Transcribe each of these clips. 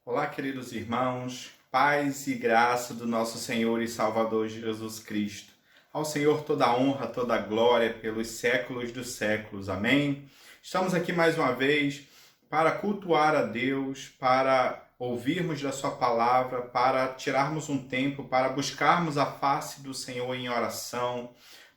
Olá, queridos irmãos, paz e graça do nosso Senhor e Salvador Jesus Cristo. Ao Senhor toda a honra, toda a glória pelos séculos dos séculos. Amém? Estamos aqui mais uma vez para cultuar a Deus, para ouvirmos da sua palavra, para tirarmos um tempo, para buscarmos a face do Senhor em oração,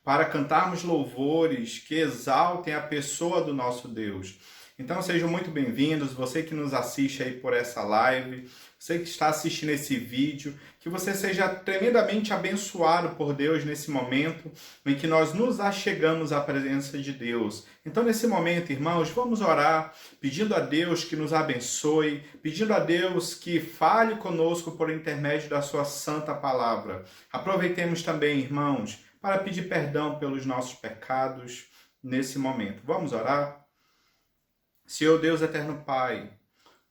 para cantarmos louvores que exaltem a pessoa do nosso Deus. Então sejam muito bem-vindos, você que nos assiste aí por essa live, você que está assistindo esse vídeo, que você seja tremendamente abençoado por Deus nesse momento em que nós nos achegamos à presença de Deus. Então nesse momento, irmãos, vamos orar, pedindo a Deus que nos abençoe, pedindo a Deus que fale conosco por intermédio da sua santa palavra. Aproveitemos também, irmãos, para pedir perdão pelos nossos pecados nesse momento. Vamos orar? Senhor Deus eterno Pai,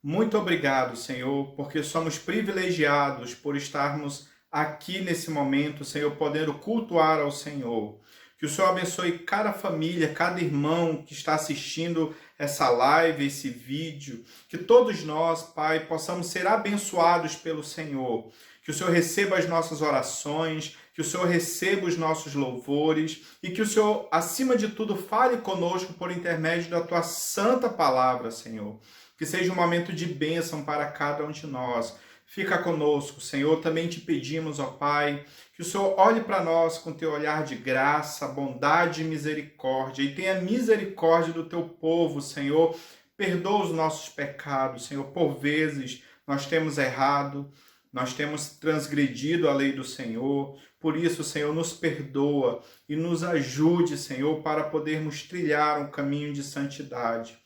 muito obrigado, Senhor, porque somos privilegiados por estarmos aqui nesse momento, Senhor, podendo cultuar ao Senhor. Que o Senhor abençoe cada família, cada irmão que está assistindo essa live, esse vídeo. Que todos nós, Pai, possamos ser abençoados pelo Senhor. Que o Senhor receba as nossas orações, que o Senhor receba os nossos louvores e que o Senhor, acima de tudo, fale conosco por intermédio da Tua santa palavra, Senhor. Que seja um momento de bênção para cada um de nós. Fica conosco, Senhor. Também te pedimos, ó Pai, que o Senhor olhe para nós com Teu olhar de graça, bondade e misericórdia e tenha misericórdia do Teu povo, Senhor. Perdoa os nossos pecados, Senhor. Por vezes nós temos errado, nós temos transgredido a lei do Senhor. Por isso, Senhor, nos perdoa e nos ajude, Senhor, para podermos trilhar um caminho de santidade.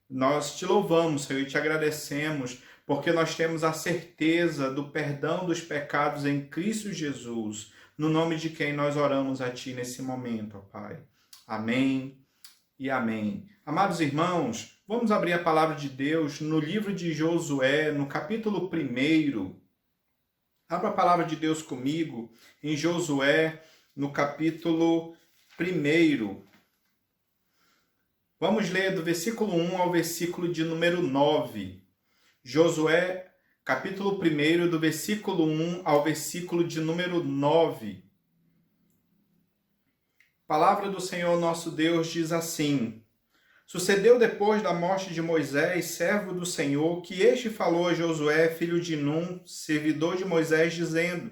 Nós te louvamos, Senhor, e te agradecemos, porque nós temos a certeza do perdão dos pecados em Cristo Jesus, no nome de quem nós oramos a Ti nesse momento, ó Pai. Amém e amém. Amados irmãos, vamos abrir a palavra de Deus no livro de Josué, no capítulo 1. Abra a palavra de Deus comigo em Josué, no capítulo 1. Vamos ler do versículo 1 ao versículo de número 9. Josué, capítulo 1, do versículo 1 ao versículo de número 9. A palavra do Senhor nosso Deus diz assim: Sucedeu depois da morte de Moisés, servo do Senhor, que este falou a Josué, filho de Num, servidor de Moisés, dizendo: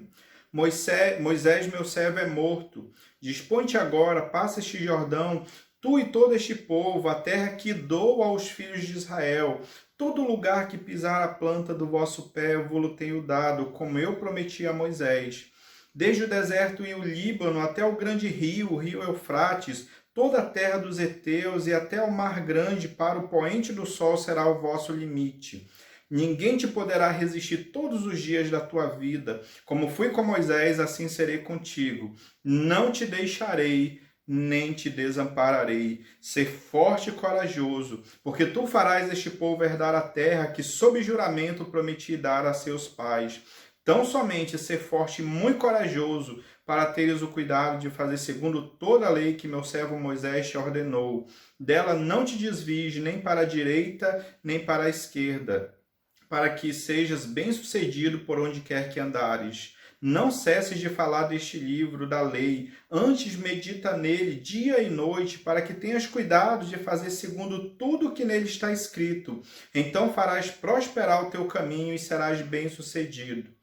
Moisés, meu servo, é morto. Dispõe-te agora, passa este Jordão, tu e todo este povo, a terra que dou aos filhos de Israel. Todo lugar que pisar a planta do vosso pé, eu vou-lo tenho dado, como eu prometi a Moisés. Desde o deserto e o Líbano até o grande rio, o rio Eufrates, toda a terra dos heteus e até o mar grande, para o poente do sol será o vosso limite. Ninguém te poderá resistir todos os dias da tua vida. Como fui com Moisés, assim serei contigo. Não te deixarei, nem te desampararei. Ser forte e corajoso, porque tu farás este povo herdar a terra que, sob juramento, prometi dar a seus pais. Tão somente ser forte e muito corajoso, para teres o cuidado de fazer segundo toda a lei que meu servo Moisés te ordenou. Dela não te desvies nem para a direita, nem para a esquerda, para que sejas bem-sucedido por onde quer que andares. Não cesses de falar deste livro da lei, antes medita nele dia e noite, para que tenhas cuidado de fazer segundo tudo o que nele está escrito. Então farás prosperar o teu caminho e serás bem-sucedido.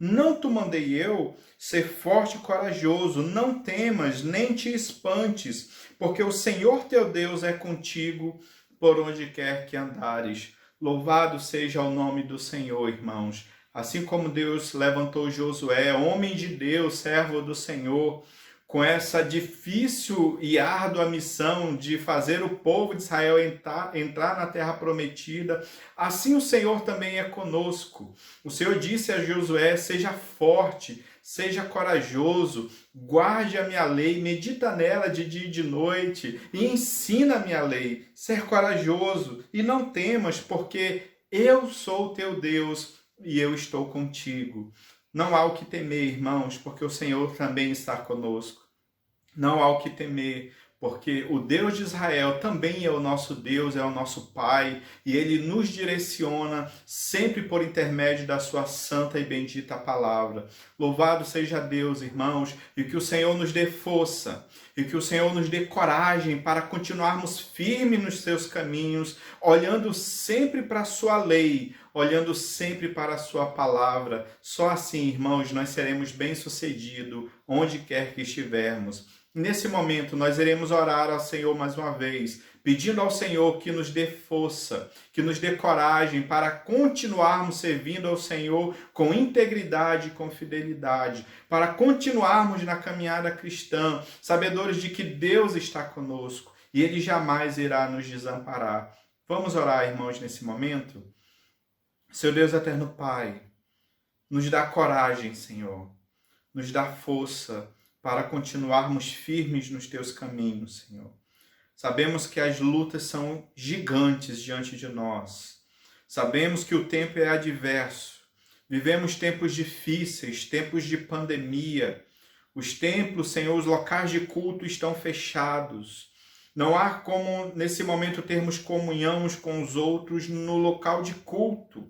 Não te mandei eu ser forte e corajoso, não temas, nem te espantes, porque o Senhor teu Deus é contigo por onde quer que andares. Louvado seja o nome do Senhor, irmãos. Assim como Deus levantou Josué, homem de Deus, servo do Senhor, com essa difícil e árdua missão de fazer o povo de Israel entrar na terra prometida, assim o Senhor também é conosco. O Senhor disse a Josué: seja forte, seja corajoso, guarde a minha lei, medita nela de dia e de noite e ensina a minha lei. Ser corajoso e não temas, porque eu sou o teu Deus e eu estou contigo. Não há o que temer, irmãos, porque o Senhor também está conosco. Não há o que temer, porque o Deus de Israel também é o nosso Deus, é o nosso Pai, e Ele nos direciona sempre por intermédio da sua santa e bendita palavra. Louvado seja Deus, irmãos, e que o Senhor nos dê força, e que o Senhor nos dê coragem para continuarmos firmes nos seus caminhos, olhando sempre para a sua lei, olhando sempre para a sua palavra. Só assim, irmãos, nós seremos bem-sucedidos onde quer que estivermos. Nesse momento, nós iremos orar ao Senhor mais uma vez, pedindo ao Senhor que nos dê força, que nos dê coragem para continuarmos servindo ao Senhor com integridade e com fidelidade, para continuarmos na caminhada cristã, sabedores de que Deus está conosco e Ele jamais irá nos desamparar. Vamos orar, irmãos, nesse momento? Seu Deus eterno Pai, nos dá coragem, Senhor, nos dá força para continuarmos firmes nos teus caminhos, Senhor. Sabemos que as lutas são gigantes diante de nós. Sabemos que o tempo é adverso. Vivemos tempos difíceis, tempos de pandemia. Os templos, Senhor, os locais de culto estão fechados. Não há como, nesse momento, termos comunhão uns com os outros no local de culto.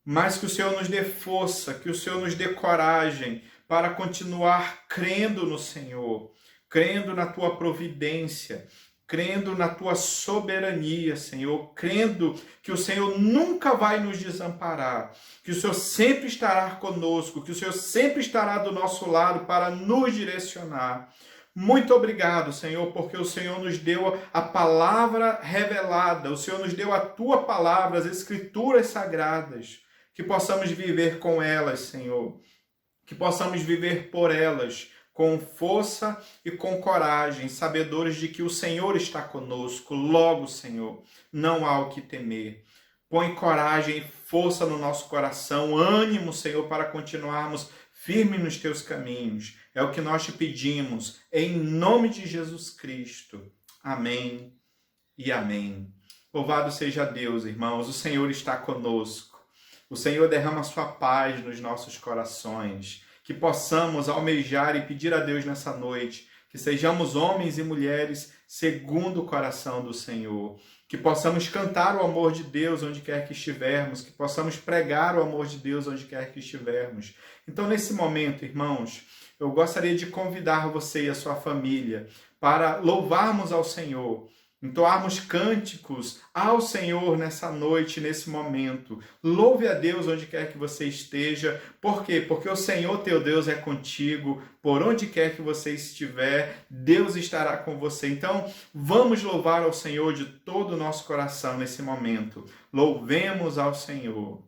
Mas que o Senhor nos dê força, que o Senhor nos dê coragem para continuar crendo no Senhor, crendo na Tua providência, crendo na Tua soberania, Senhor, crendo que o Senhor nunca vai nos desamparar, que o Senhor sempre estará conosco, que o Senhor sempre estará do nosso lado para nos direcionar. Muito obrigado, Senhor, porque o Senhor nos deu a palavra revelada, o Senhor nos deu a Tua palavra, as Escrituras sagradas, que possamos viver com elas, Senhor, que possamos viver por elas, com força e com coragem, sabedores de que o Senhor está conosco. Logo, Senhor, não há o que temer. Põe coragem e força no nosso coração, ânimo, Senhor, para continuarmos firmes nos teus caminhos. É o que nós te pedimos, em nome de Jesus Cristo. Amém e amém. Louvado seja Deus, irmãos, o Senhor está conosco. O Senhor derrama a sua paz nos nossos corações. Que possamos almejar e pedir a Deus nessa noite, que sejamos homens e mulheres segundo o coração do Senhor. Que possamos cantar o amor de Deus onde quer que estivermos, que possamos pregar o amor de Deus onde quer que estivermos. Então, nesse momento, irmãos, eu gostaria de convidar você e a sua família para louvarmos ao Senhor, entoarmos cânticos ao Senhor nessa noite, nesse momento. Louve a Deus onde quer que você esteja. Por quê? Porque o Senhor teu Deus é contigo. Por onde quer que você estiver, Deus estará com você. Então, vamos louvar ao Senhor de todo o nosso coração nesse momento. Louvemos ao Senhor.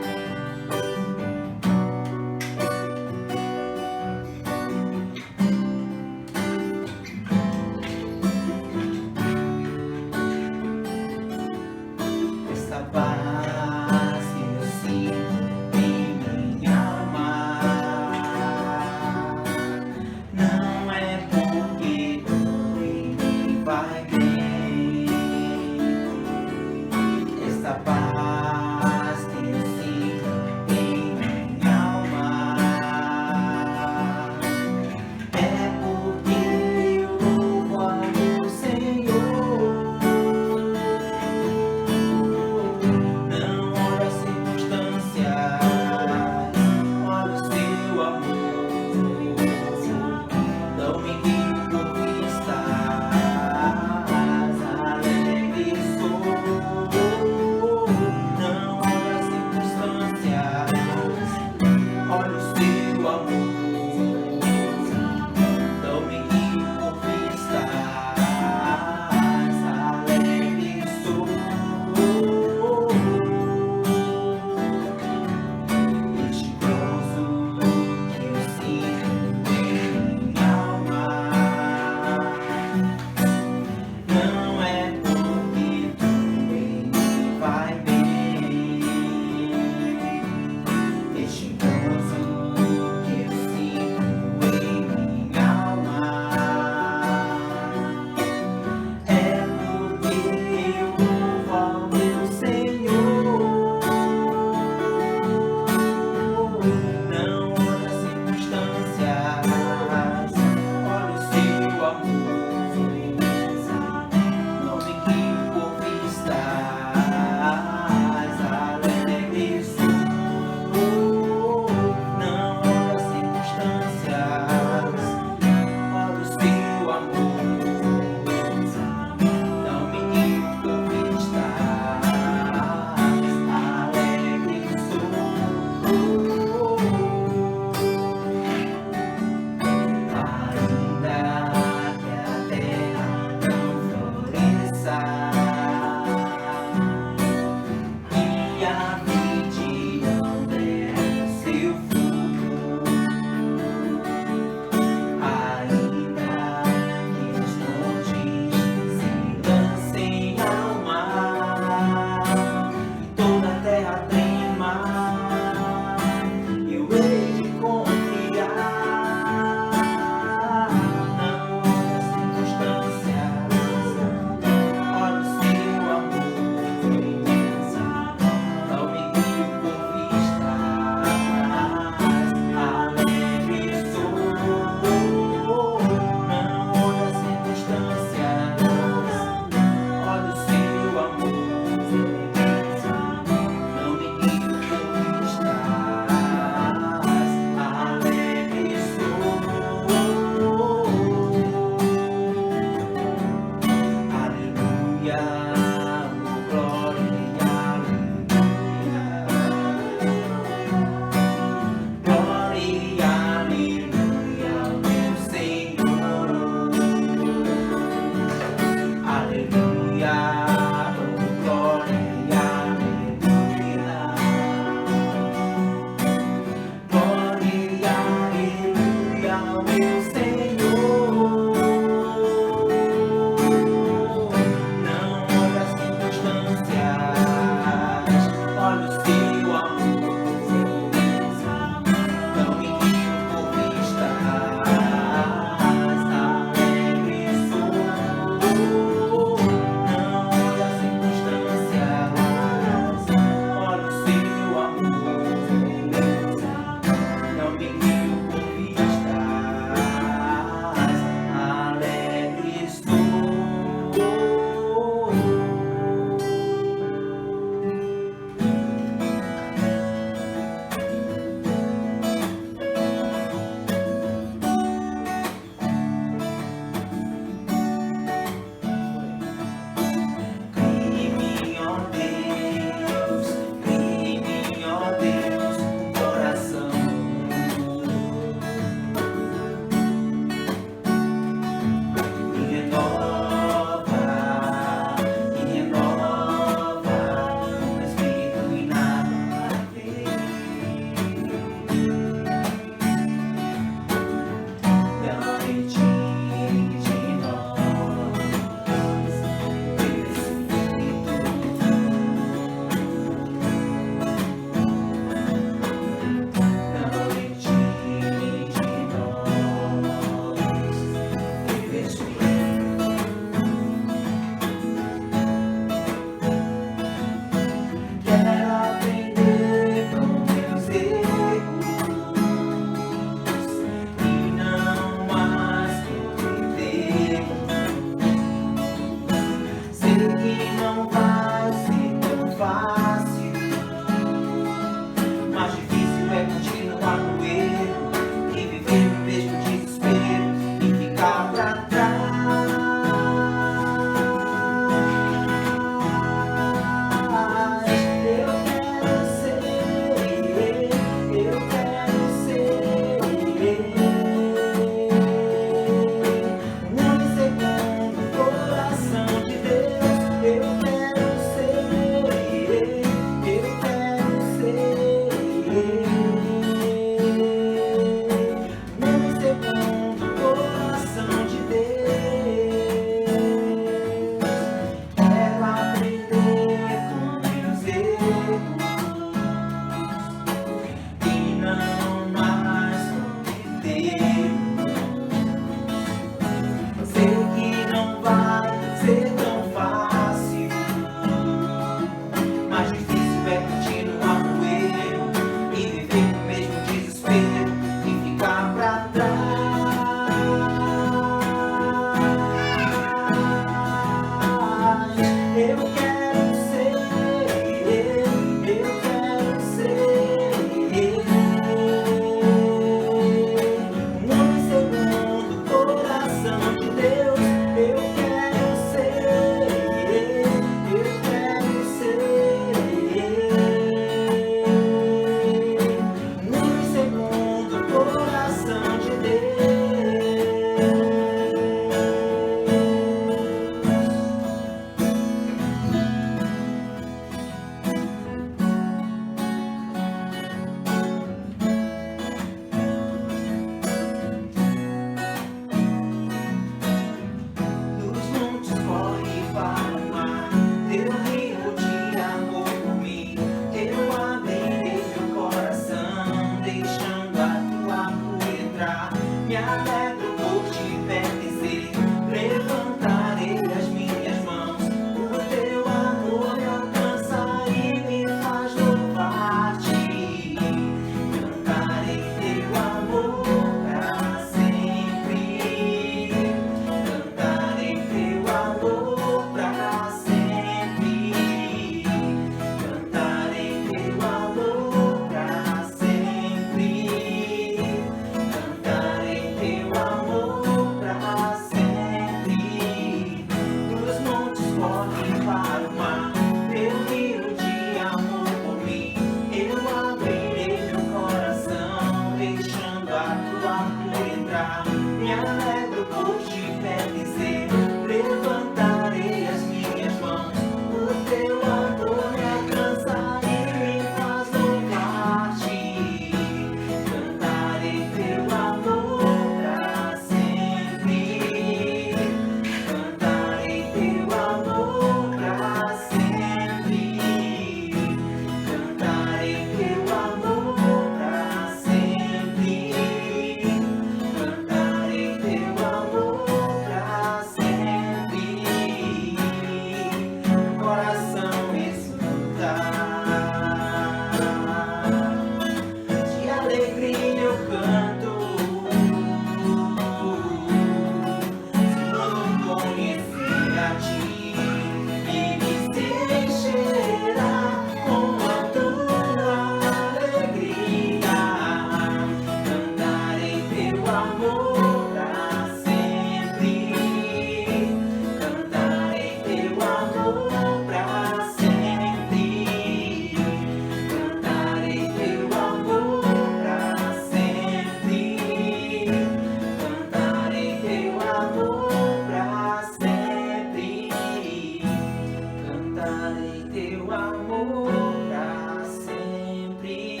cantarei teu amor pra sempre,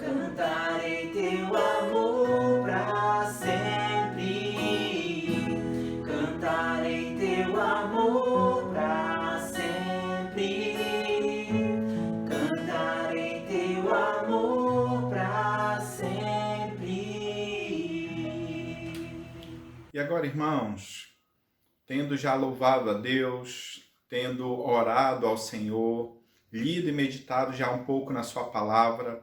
cantarei teu amor pra sempre, cantarei teu amor pra sempre, cantarei teu amor pra sempre. E agora, irmãos, tendo já louvado a Deus, tendo orado ao Senhor, lido e meditado já um pouco na sua palavra,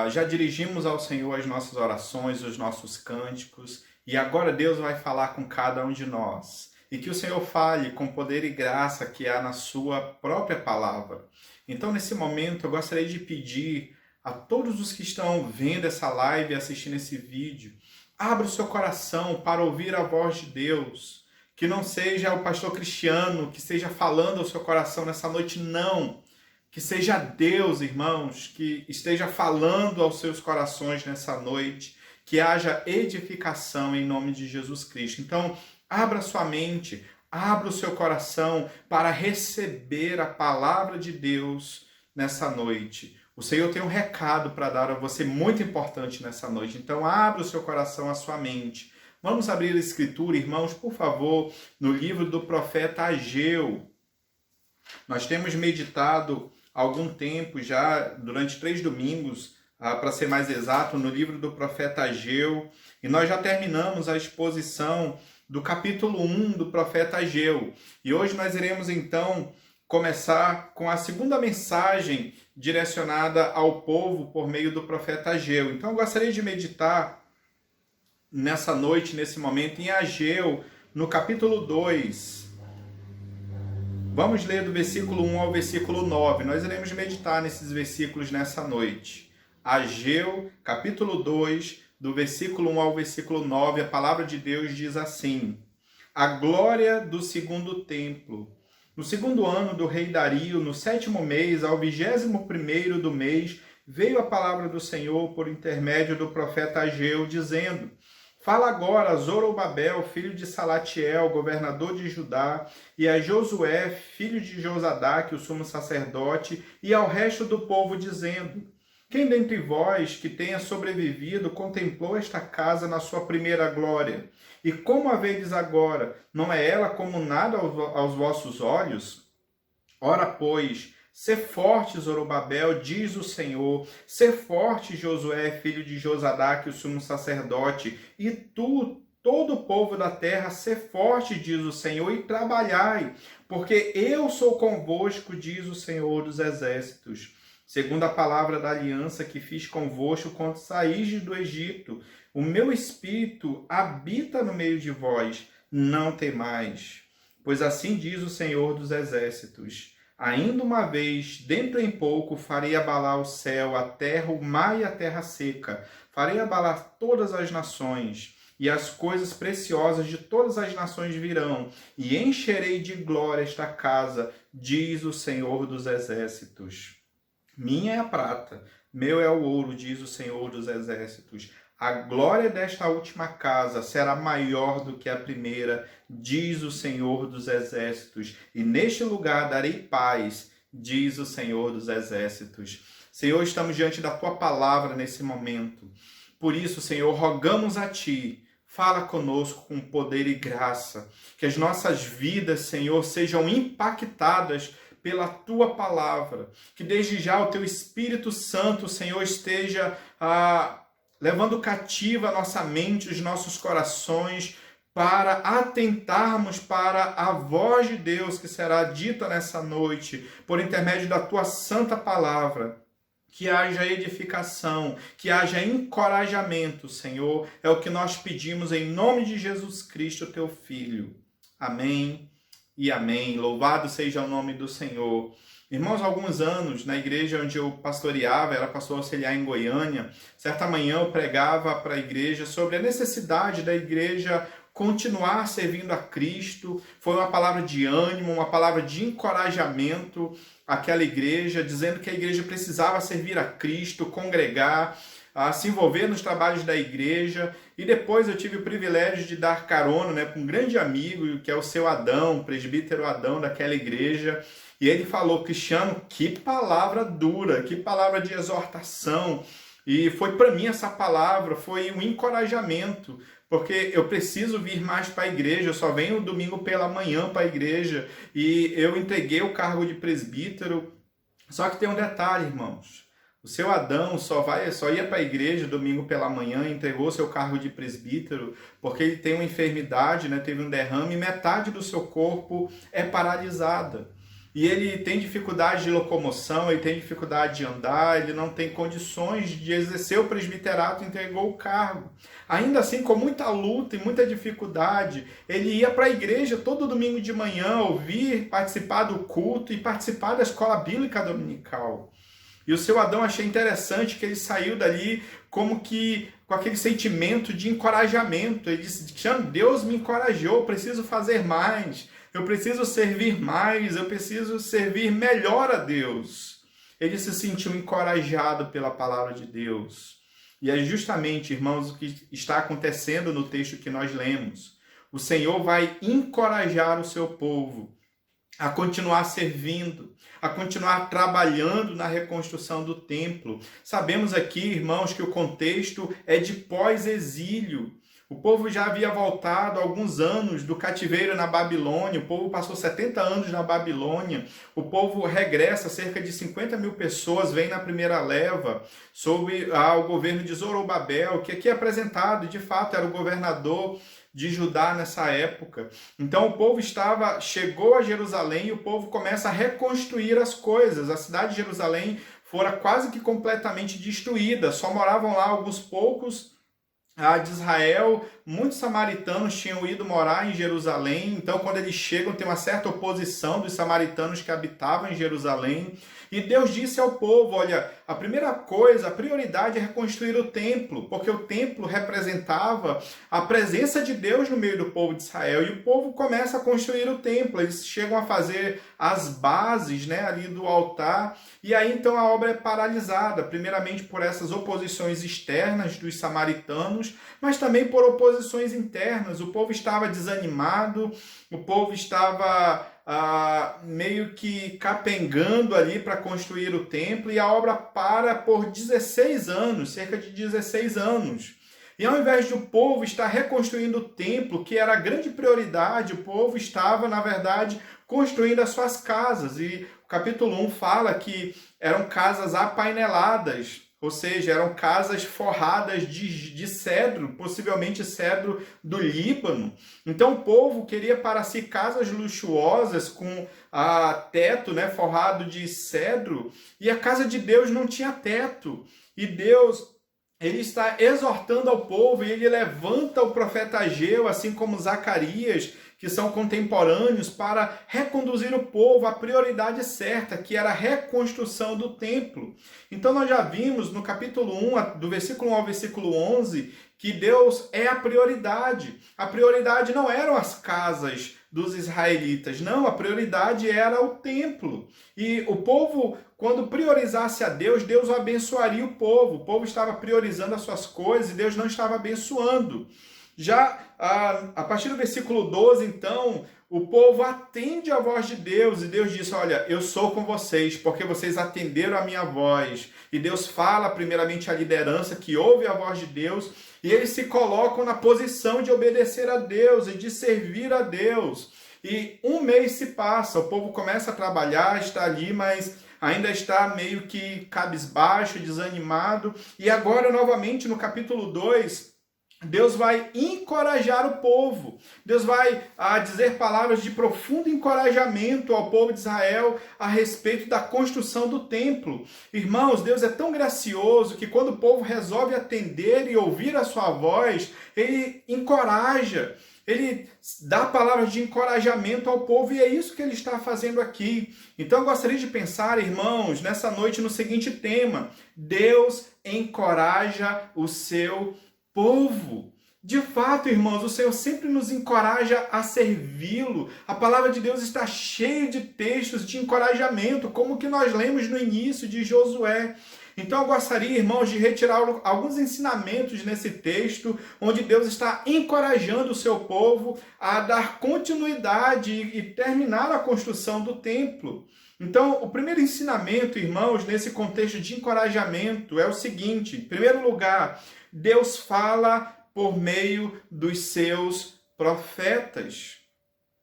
já dirigimos ao Senhor as nossas orações, os nossos cânticos, e agora Deus vai falar com cada um de nós. E que o Senhor fale com poder e graça que há na sua própria palavra. Então, nesse momento, eu gostaria de pedir a todos os que estão vendo essa live e assistindo esse vídeo, abra o seu coração para ouvir a voz de Deus. Que não seja o pastor Cristiano que esteja falando ao seu coração nessa noite, não. Que seja Deus, irmãos, que esteja falando aos seus corações nessa noite. Que haja edificação em nome de Jesus Cristo. Então, abra sua mente, abra o seu coração para receber a palavra de Deus nessa noite. O Senhor tem um recado para dar a você muito importante nessa noite. Então, abra o seu coração, a sua mente. Vamos abrir a Escritura, irmãos, por favor, no livro do profeta Ageu. Nós temos meditado há algum tempo já, durante 3 domingos, para ser mais exato, no livro do profeta Ageu. E nós já terminamos a exposição do capítulo 1 do profeta Ageu. E hoje nós iremos, então, começar com a segunda mensagem direcionada ao povo por meio do profeta Ageu. Então, eu gostaria de meditar nessa noite, nesse momento, em Ageu, no capítulo 2. Vamos ler do versículo 1 ao versículo 9. Nós iremos meditar nesses versículos nessa noite. Ageu, capítulo 2, do versículo 1 ao versículo 9, a palavra de Deus diz assim: A glória do segundo templo. No segundo ano do rei Dario, no 7º mês, ao 21º do mês, veio a palavra do Senhor por intermédio do profeta Ageu, dizendo: Fala agora a Zorobabel, filho de Salatiel, governador de Judá, e a Josué, filho de Josadaque, o sumo sacerdote, e ao resto do povo, dizendo: Quem dentre vós que tenha sobrevivido contemplou esta casa na sua primeira glória? E como a vedes agora? Não é ela como nada aos vossos olhos? Ora, pois, sê forte, Zorobabel, diz o Senhor, sê forte, Josué, filho de Josadaque, o sumo sacerdote, e tu, todo o povo da terra, sê forte, diz o Senhor, e trabalhai, porque eu sou convosco, diz o Senhor dos exércitos. Segundo a palavra da aliança que fiz convosco quando saístes do Egito, o meu espírito habita no meio de vós, não temais. Pois assim diz o Senhor dos exércitos: Ainda uma vez, dentro em pouco, farei abalar o céu, a terra, o mar e a terra seca. Farei abalar todas as nações, e as coisas preciosas de todas as nações virão, e encherei de glória esta casa, diz o Senhor dos exércitos. Minha é a prata, meu é o ouro, diz o Senhor dos exércitos. A glória desta última casa será maior do que a primeira, diz o Senhor dos exércitos. E neste lugar darei paz, diz o Senhor dos exércitos. Senhor, estamos diante da tua palavra nesse momento. Por isso, Senhor, rogamos a ti, fala conosco com poder e graça. Que as nossas vidas, Senhor, sejam impactadas pela tua palavra. Que desde já o teu Espírito Santo, Senhor, esteja levando cativa a nossa mente, os nossos corações, para atentarmos para a voz de Deus que será dita nessa noite, por intermédio da tua santa palavra. Que haja edificação, que haja encorajamento, Senhor. É o que nós pedimos em nome de Jesus Cristo, teu Filho. Amém e amém. Louvado seja o nome do Senhor. Irmãos, há alguns anos, na igreja onde eu pastoreava, era pastor auxiliar em Goiânia, certa manhã eu pregava para a igreja sobre a necessidade da igreja continuar servindo a Cristo. Foi uma palavra de ânimo, uma palavra de encorajamento àquela igreja, dizendo que a igreja precisava servir a Cristo, congregar, a se envolver nos trabalhos da igreja. E depois eu tive o privilégio de dar carona, né, com um grande amigo, que é o seu Adão, presbítero Adão daquela igreja. E ele falou: Cristiano, que palavra dura, que palavra de exortação. E foi para mim essa palavra, foi um encorajamento, porque eu preciso vir mais para a igreja, eu só venho domingo pela manhã para a igreja, e eu entreguei o cargo de presbítero. Só que tem um detalhe, irmãos. O seu Adão só ia para a igreja domingo pela manhã, entregou seu cargo de presbítero, porque ele tem uma enfermidade, né, teve um derrame, e metade do seu corpo é paralisada. E ele tem dificuldade de locomoção, ele tem dificuldade de andar, ele não tem condições de exercer o presbiterato, entregou o cargo. Ainda assim, com muita luta e muita dificuldade, ele ia para a igreja todo domingo de manhã, ouvir, participar do culto e participar da escola bíblica dominical. E o seu Adão, achei interessante que ele saiu dali como que com aquele sentimento de encorajamento. Ele disse: Deus me encorajou, eu preciso fazer mais. Eu preciso servir mais, eu preciso servir melhor a Deus. Ele se sentiu encorajado pela palavra de Deus. E é justamente, irmãos, o que está acontecendo no texto que nós lemos. O Senhor vai encorajar o seu povo a continuar servindo, a continuar trabalhando na reconstrução do templo. Sabemos aqui, irmãos, que o contexto é de pós-exílio. O povo já havia voltado há alguns anos do cativeiro na Babilônia, o povo passou 70 anos na Babilônia, o povo regressa, cerca de 50 mil pessoas vêm na primeira leva, sob o governo de Zorobabel, que aqui é apresentado, de fato, era o governador de Judá nessa época. Então o povo chegou a Jerusalém e o povo começa a reconstruir as coisas. A cidade de Jerusalém fora quase que completamente destruída, só moravam lá alguns poucos de Israel. Muitos samaritanos tinham ido morar em Jerusalém, então quando eles chegam tem uma certa oposição dos samaritanos que habitavam em Jerusalém. E Deus disse ao povo: olha, a primeira coisa, a prioridade é reconstruir o templo, porque o templo representava a presença de Deus no meio do povo de Israel, e o povo começa a construir o templo, eles chegam a fazer as bases, né, ali do altar, e aí então a obra é paralisada, primeiramente por essas oposições externas dos samaritanos, mas também por oposições internas. O povo estava desanimado, o povo estava meio que capengando ali para construir o templo, e a obra para por 16 anos, cerca de 16 anos. E ao invés de o povo estar reconstruindo o templo, que era a grande prioridade, o povo estava, na verdade, construindo as suas casas. E o capítulo 1 fala que eram casas apaineladas, ou seja, eram casas forradas de cedro, possivelmente cedro do Líbano. Então o povo queria para si casas luxuosas com teto, né, forrado de cedro, e a casa de Deus não tinha teto. E Deus, ele está exortando ao povo, e ele levanta o profeta Ageu, assim como Zacarias, que são contemporâneos, para reconduzir o povo à prioridade certa, que era a reconstrução do templo. Então nós já vimos no capítulo 1, do versículo 1 ao versículo 11, que Deus é a prioridade. A prioridade não eram as casas dos israelitas, não, a prioridade era o templo. E o povo, quando priorizasse a Deus, Deus abençoaria o povo estava priorizando as suas coisas e Deus não estava abençoando. Já a partir do versículo 12, então, o povo atende a voz de Deus, e Deus diz: olha, eu sou com vocês, porque vocês atenderam a minha voz. E Deus fala primeiramente à liderança que ouve a voz de Deus, e eles se colocam na posição de obedecer a Deus e de servir a Deus. E um mês se passa, o povo começa a trabalhar, está ali, mas ainda está meio que cabisbaixo, desanimado. E agora, novamente, no capítulo 2, Deus vai encorajar o povo. Deus vai dizer palavras de profundo encorajamento ao povo de Israel a respeito da construção do templo. Irmãos, Deus é tão gracioso que quando o povo resolve atender e ouvir a sua voz, ele encoraja. Ele dá palavras de encorajamento ao povo, e é isso que ele está fazendo aqui. Então eu gostaria de pensar, irmãos, nessa noite no seguinte tema: Deus encoraja o seu povo. De fato, irmãos, o Senhor sempre nos encoraja a servi-lo. A palavra de Deus está cheia de textos de encorajamento, como o que nós lemos no início de Josué. Então eu gostaria, irmãos, de retirar alguns ensinamentos nesse texto, onde Deus está encorajando o seu povo a dar continuidade e terminar a construção do templo. Então, o primeiro ensinamento, irmãos, nesse contexto de encorajamento é o seguinte: em primeiro lugar, Deus fala por meio dos seus profetas.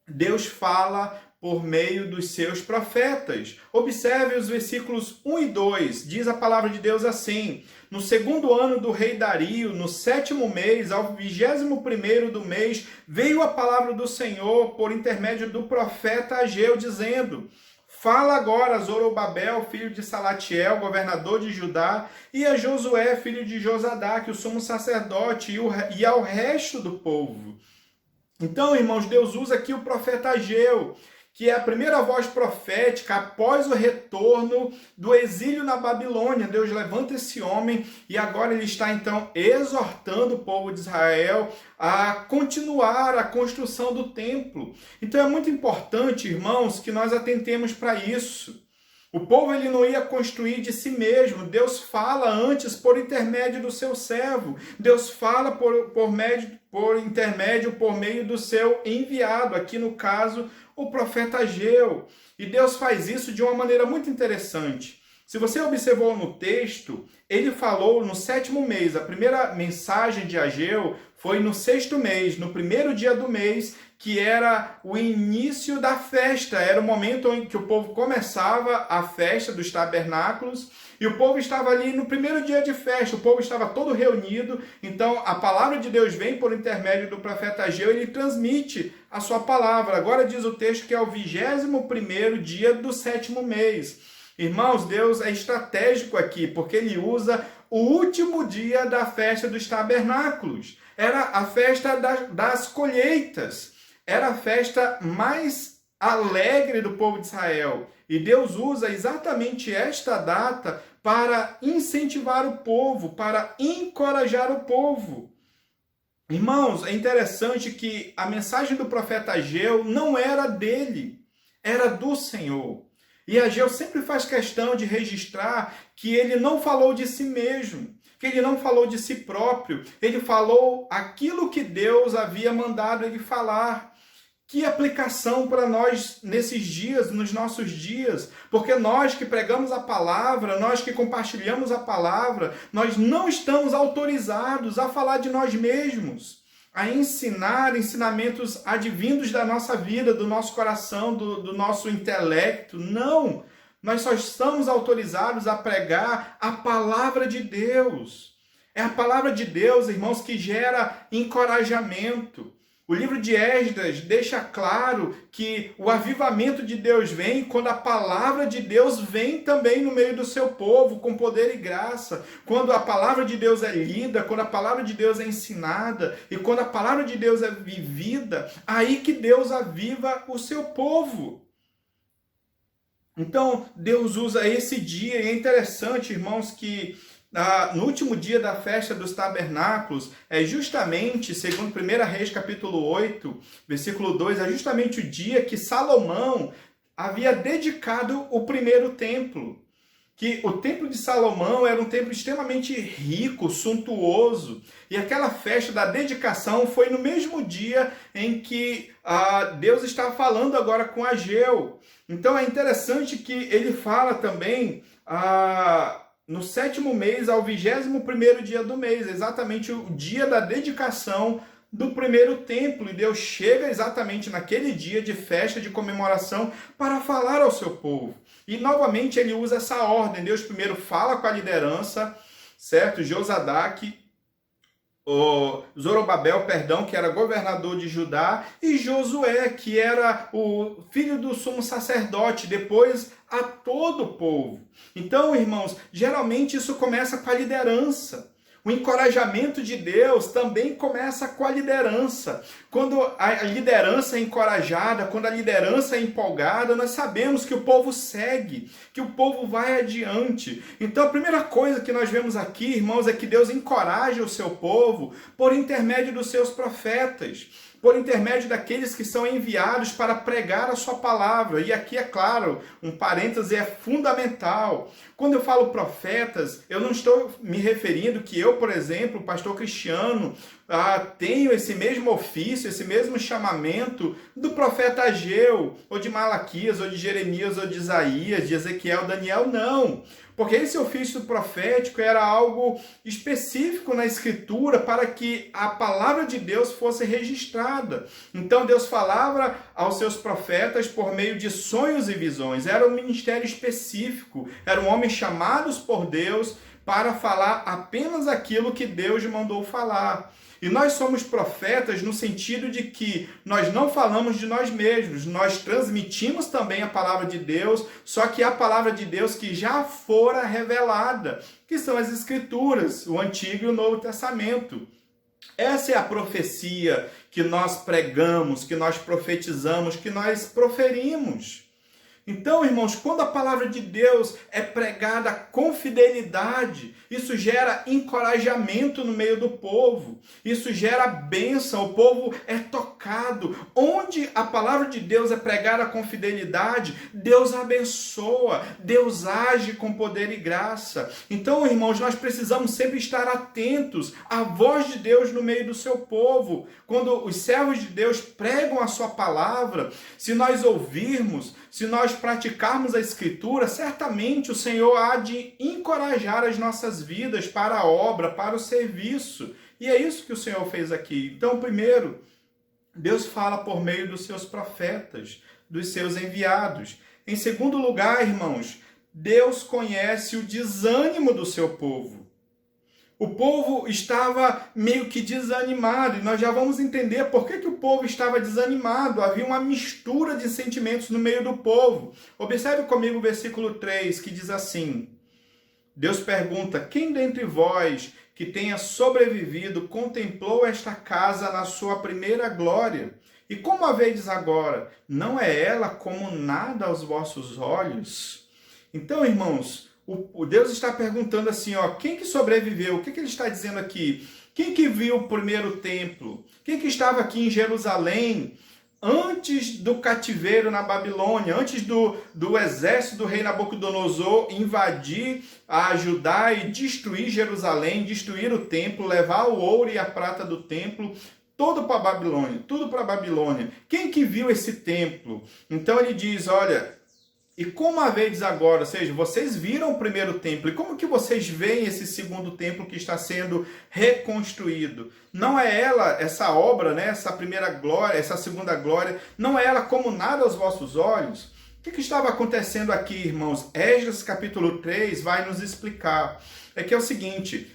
Deus fala por meio dos seus profetas. Observe os versículos 1 e 2. Diz a palavra de Deus assim: no segundo ano do rei Dario, no 7º mês, ao 21º do mês, veio a palavra do Senhor por intermédio do profeta Ageu, dizendo: fala agora a Zorobabel, filho de Salatiel, governador de Judá, e a Josué, filho de Josadaque, o sumo sacerdote, e ao resto do povo. Então, irmãos, Deus usa aqui o profeta Ageu, que é a primeira voz profética após o retorno do exílio na Babilônia. Deus levanta esse homem e agora ele está, então, exortando o povo de Israel a continuar a construção do templo. Então é muito importante, irmãos, que nós atentemos para isso. O povo ele não ia construir de si mesmo. Deus fala antes por intermédio do seu servo. Deus fala por meio do seu enviado, aqui no caso, o profeta Ageu. E Deus faz isso de uma maneira muito interessante. Se você observou no texto, ele falou no 7º mês. A primeira mensagem de Ageu foi no 6º mês, no primeiro dia do mês, que era o início da festa. Era o momento em que o povo começava a festa dos tabernáculos, e o povo estava ali no primeiro dia de festa, o povo estava todo reunido. Então a palavra de Deus vem por intermédio do profeta Ageu, ele transmite a sua palavra. Agora diz o texto que é o 21º dia do 7º mês. Irmãos, Deus é estratégico aqui, porque ele usa o último dia da festa dos tabernáculos. Era a festa das colheitas. Era a festa mais alegre do povo de Israel. E Deus usa exatamente esta data para incentivar o povo, para encorajar o povo. Irmãos, é interessante que a mensagem do profeta Ageu não era dele, era do Senhor. E Ageu sempre faz questão de registrar que ele não falou de si mesmo, que ele não falou de si próprio, ele falou aquilo que Deus havia mandado ele falar. Que aplicação para nós nesses dias, nos nossos dias? Porque nós que pregamos a palavra, nós que compartilhamos a palavra, nós não estamos autorizados a falar de nós mesmos, a ensinar ensinamentos advindos da nossa vida, do nosso coração, do nosso intelecto. Não! Nós só estamos autorizados a pregar a palavra de Deus. É a palavra de Deus, irmãos, que gera encorajamento. O livro de Esdras deixa claro que o avivamento de Deus vem quando a palavra de Deus vem também no meio do seu povo, com poder e graça. Quando a palavra de Deus é lida, quando a palavra de Deus é ensinada e quando a palavra de Deus é vivida, aí que Deus aviva o seu povo. Então, Deus usa esse dia, e é interessante, irmãos, que no último dia da festa dos tabernáculos, é justamente, segundo 1 Reis capítulo 8, versículo 2, é justamente o dia que Salomão havia dedicado o primeiro templo. Que o templo de Salomão era um templo extremamente rico, suntuoso, e aquela festa da dedicação foi no mesmo dia em que Deus está falando agora com Ageu. Então é interessante que ele fala também no 7º mês ao 21º dia do mês, exatamente o dia da dedicação do primeiro templo. E Deus chega exatamente naquele dia de festa, de comemoração, para falar ao seu povo. E novamente ele usa essa ordem. Deus primeiro fala com a liderança, certo? Zorobabel, que era governador de Judá, e Josué, que era o filho do sumo sacerdote, depois a todo o povo. Então, irmãos, geralmente isso começa com a liderança. O encorajamento de Deus também começa com a liderança. Quando a liderança é encorajada, quando a liderança é empolgada, nós sabemos que o povo segue, que o povo vai adiante. Então a primeira coisa que nós vemos aqui, irmãos, é que Deus encoraja o seu povo por intermédio dos seus profetas. por intermédio daqueles que são enviados para pregar a sua palavra. E aqui, é claro, um parêntese é fundamental. Quando eu falo profetas, eu não estou me referindo que eu, por exemplo, pastor Cristiano, tenho esse mesmo ofício, esse mesmo chamamento do profeta Ageu, ou de Malaquias, ou de Jeremias, ou de Isaías, de Ezequiel, Daniel, não. Porque esse ofício profético era algo específico na Escritura para que a palavra de Deus fosse registrada. Então Deus falava aos seus profetas por meio de sonhos e visões. Era um ministério específico, eram homens chamados por Deus para falar apenas aquilo que Deus mandou falar. E nós somos profetas no sentido de que nós não falamos de nós mesmos, nós transmitimos também a palavra de Deus, só que a palavra de Deus que já fora revelada, que são as Escrituras, o Antigo e o Novo Testamento. Essa é a profecia que nós pregamos, que nós profetizamos, que nós proferimos. Então, irmãos, quando a palavra de Deus é pregada com fidelidade, isso gera encorajamento no meio do povo, isso gera bênção, o povo é tocado. Onde a palavra de Deus é pregada com fidelidade, Deus abençoa, Deus age com poder e graça. Então, irmãos, nós precisamos sempre estar atentos à voz de Deus no meio do seu povo. Quando os servos de Deus pregam a sua palavra, se nós ouvirmos, se nós praticarmos a Escritura, certamente o Senhor há de encorajar as nossas vidas para a obra, para o serviço. E é isso que o Senhor fez aqui. Então, primeiro, Deus fala por meio dos seus profetas, dos seus enviados. Em segundo lugar, irmãos, Deus conhece o desânimo do seu povo. O povo estava meio que desanimado, e nós já vamos entender por que o povo estava desanimado. Havia uma mistura de sentimentos no meio do povo. Observe comigo o versículo 3, que diz assim: Deus pergunta: quem dentre vós que tenha sobrevivido contemplou esta casa na sua primeira glória? E como a vedes agora? Não é ela como nada aos vossos olhos? Então, irmãos, o Deus está perguntando assim, quem que sobreviveu? O que ele está dizendo aqui? Quem que viu o primeiro templo? Quem que estava aqui em Jerusalém antes do cativeiro na Babilônia, antes do exército do rei Nabucodonosor invadir a Judá e destruir Jerusalém, destruir o templo, levar o ouro e a prata do templo, tudo para a Babilônia, tudo para a Babilônia. Quem que viu esse templo? Então ele diz, olha, e como a vedes agora, ou seja, vocês viram o primeiro templo, e como que vocês veem esse segundo templo que está sendo reconstruído? Não é ela, essa obra, né, essa primeira glória, essa segunda glória, não é ela como nada aos vossos olhos? O que estava acontecendo aqui, irmãos? Esdras capítulo 3 vai nos explicar. É que é o seguinte: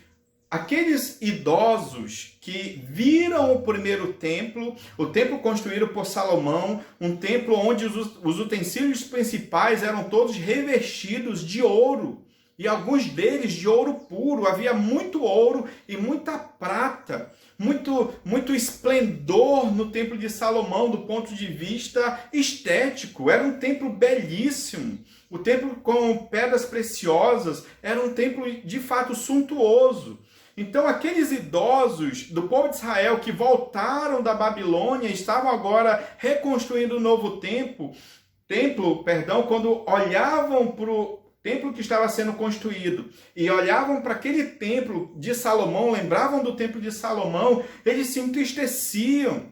aqueles idosos que viram o primeiro templo, o templo construído por Salomão, um templo onde os utensílios principais eram todos revestidos de ouro, e alguns deles de ouro puro. Havia muito ouro e muita prata, muito esplendor no templo de Salomão do ponto de vista estético. Era um templo belíssimo. O templo com pedras preciosas era um templo de fato suntuoso. Então, aqueles idosos do povo de Israel que voltaram da Babilônia estavam agora reconstruindo um novo templo, quando olhavam para o templo que estava sendo construído e olhavam para aquele templo de Salomão, lembravam do templo de Salomão, eles se entristeciam,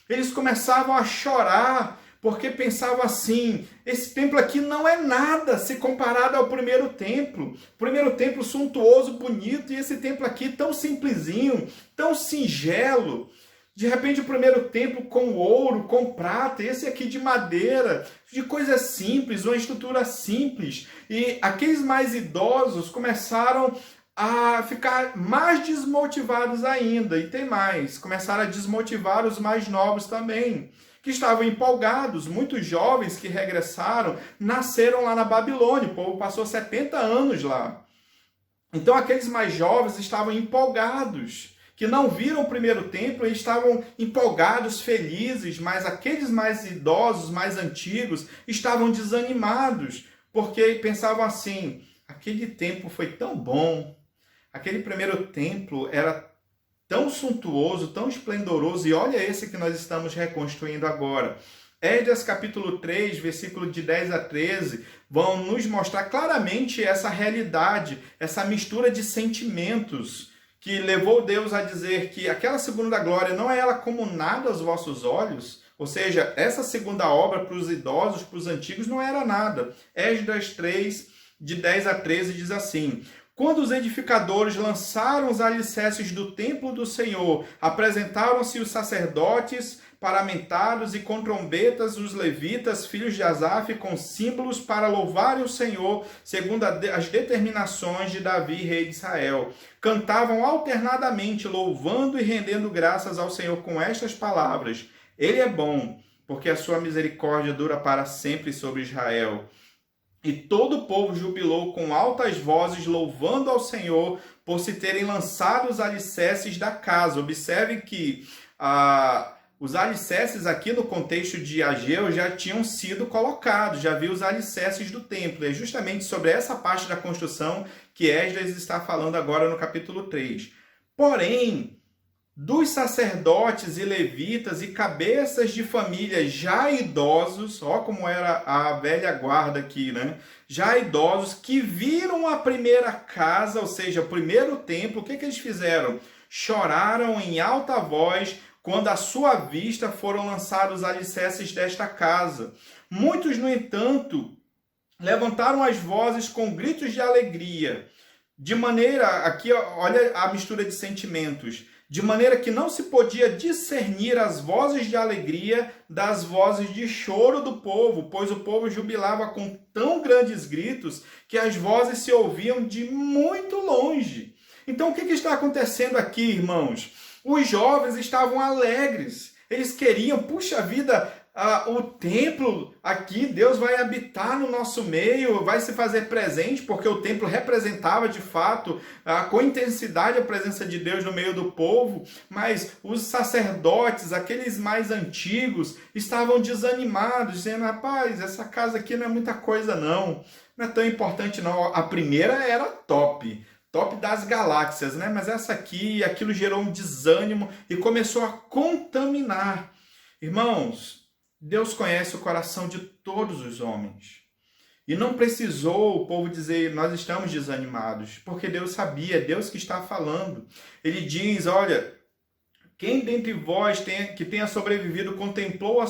eles começavam a chorar, porque pensavam assim: esse templo aqui não é nada se comparado ao primeiro templo. Primeiro templo suntuoso, bonito, e esse templo aqui tão simplesinho, tão singelo. De repente o primeiro templo com ouro, com prata, esse aqui de madeira, de coisas simples, uma estrutura simples. E aqueles mais idosos começaram a ficar mais desmotivados ainda. E tem mais, começaram a desmotivar os mais novos também, que estavam empolgados. Muitos jovens que regressaram nasceram lá na Babilônia. O povo passou 70 anos lá. Então aqueles mais jovens estavam empolgados, que não viram o primeiro templo e estavam empolgados, felizes, mas aqueles mais idosos, mais antigos, estavam desanimados, porque pensavam assim: aquele templo foi tão bom, aquele primeiro templo era tão suntuoso, tão esplendoroso, e olha esse que nós estamos reconstruindo agora. Esdras capítulo 3, versículo de 10 a 13, vão nos mostrar claramente essa realidade, essa mistura de sentimentos que levou Deus a dizer que aquela segunda glória não é ela como nada aos vossos olhos, ou seja, essa segunda obra para os idosos, para os antigos, não era nada. Esdras 3, de 10 a 13, diz assim: quando os edificadores lançaram os alicerces do templo do Senhor, apresentaram-se os sacerdotes paramentados e com trombetas os levitas, filhos de Asaf, com símbolos para louvarem o Senhor, segundo as determinações de Davi, rei de Israel. Cantavam alternadamente, louvando e rendendo graças ao Senhor com estas palavras: Ele é bom, porque a sua misericórdia dura para sempre sobre Israel. E todo o povo jubilou com altas vozes, louvando ao Senhor por se terem lançado os alicerces da casa. Observe que os alicerces aqui no contexto de Ageu já tinham sido colocados, já havia os alicerces do templo. É justamente sobre essa parte da construção que Esdras está falando agora no capítulo 3. Porém, dos sacerdotes e levitas e cabeças de família já idosos, ó como era a velha guarda aqui, né? Já idosos que viram a primeira casa, ou seja, o primeiro templo, o que eles fizeram? Choraram em alta voz quando à sua vista foram lançados os alicerces desta casa. Muitos, no entanto, levantaram as vozes com gritos de alegria, de maneira, aqui olha a mistura de sentimentos, de maneira que não se podia discernir as vozes de alegria das vozes de choro do povo, pois o povo jubilava com tão grandes gritos que as vozes se ouviam de muito longe. Então, o que está acontecendo aqui, irmãos? Os jovens estavam alegres, eles queriam, puxa vida, o templo aqui, Deus vai habitar no nosso meio, vai se fazer presente, porque o templo representava de fato com intensidade a presença de Deus no meio do povo, mas os sacerdotes, aqueles mais antigos, estavam desanimados, dizendo: rapaz, essa casa aqui não é muita coisa não é tão importante não. A primeira era top das galáxias, né? Mas essa aqui, aquilo gerou um desânimo e começou a contaminar. Irmãos, Deus conhece o coração de todos os homens. E não precisou o povo dizer: nós estamos desanimados, porque Deus sabia, Deus que está falando. Ele diz: olha, quem dentre vós que tenha sobrevivido contemplou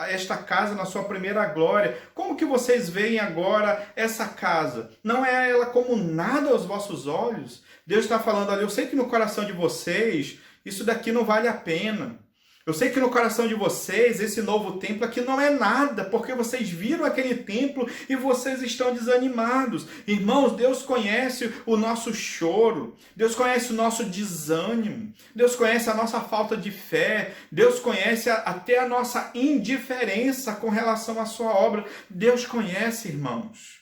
esta casa na sua primeira glória? Como que vocês veem agora essa casa? Não é ela como nada aos vossos olhos? Deus está falando ali: eu sei que no coração de vocês isso daqui não vale a pena. Eu sei que no coração de vocês, esse novo templo aqui não é nada, porque vocês viram aquele templo e vocês estão desanimados. Irmãos, Deus conhece o nosso choro, Deus conhece o nosso desânimo, Deus conhece a nossa falta de fé, Deus conhece até a nossa indiferença com relação à sua obra. Deus conhece, irmãos.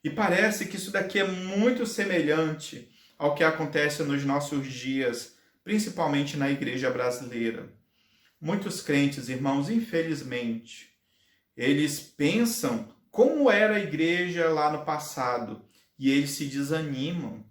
E parece que isso daqui é muito semelhante ao que acontece nos nossos dias, principalmente na igreja brasileira. Muitos crentes, irmãos, infelizmente, eles pensam como era a igreja lá no passado e eles se desanimam.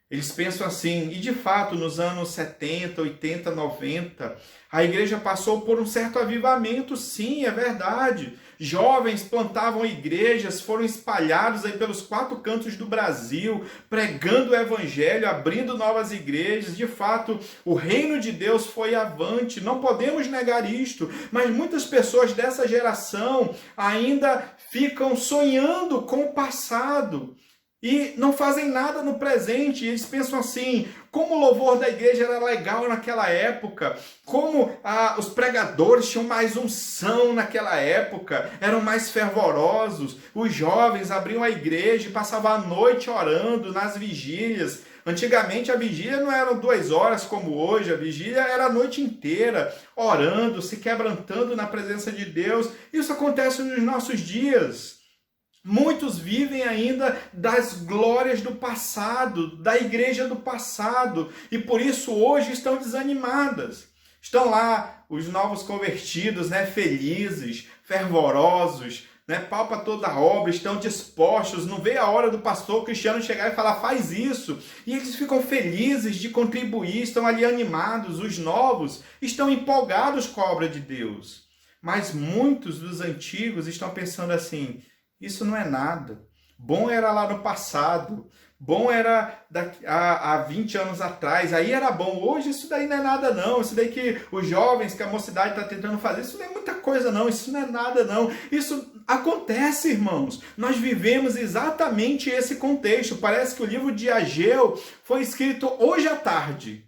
Eles pensam assim, e de fato, nos anos 70, 80, 90, a igreja passou por um certo avivamento, sim, é verdade. Jovens plantavam igrejas, foram espalhados aí pelos 4 cantos do Brasil, pregando o evangelho, abrindo novas igrejas. De fato, o reino de Deus foi avante, não podemos negar isto, mas muitas pessoas dessa geração ainda ficam sonhando com o passado e não fazem nada no presente. Eles pensam assim: como o louvor da igreja era legal naquela época, como os pregadores tinham mais unção naquela época, eram mais fervorosos, os jovens abriam a igreja e passavam a noite orando nas vigílias. Antigamente a vigília não eram 2 horas como hoje, a vigília era a noite inteira, orando, se quebrantando na presença de Deus. Isso acontece nos nossos dias. Muitos vivem ainda das glórias do passado, da igreja do passado, e por isso hoje estão desanimadas. Estão lá os novos convertidos, né, felizes, fervorosos, né? Palpa toda a obra, estão dispostos, não vê a hora do pastor Cristiano chegar e falar, faz isso. E eles ficam felizes de contribuir, estão ali animados, os novos estão empolgados com a obra de Deus. Mas muitos dos antigos estão pensando assim, isso não é nada. Bom era lá no passado, bom era há 20 anos atrás, aí era bom. Hoje isso daí não é nada não, isso daí que os jovens, que a mocidade está tentando fazer, isso não é muita coisa não, isso não é nada não. Isso acontece, irmãos. Nós vivemos exatamente esse contexto. Parece que o livro de Ageu foi escrito hoje à tarde.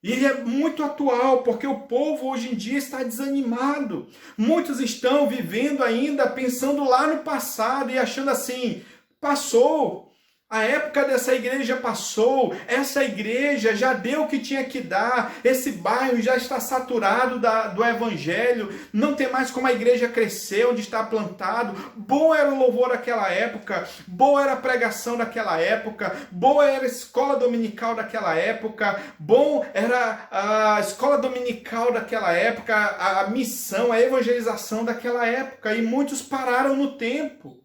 E ele é muito atual, porque o povo hoje em dia está desanimado. Muitos estão vivendo ainda, pensando lá no passado e achando assim, passou. A época dessa igreja passou, essa igreja já deu o que tinha que dar, esse bairro já está saturado do evangelho, não tem mais como a igreja crescer onde está plantado. Bom era o louvor daquela época, boa era a pregação daquela época, boa era a escola dominical daquela época, bom era a escola dominical daquela época, a missão, a evangelização daquela época, e muitos pararam no tempo,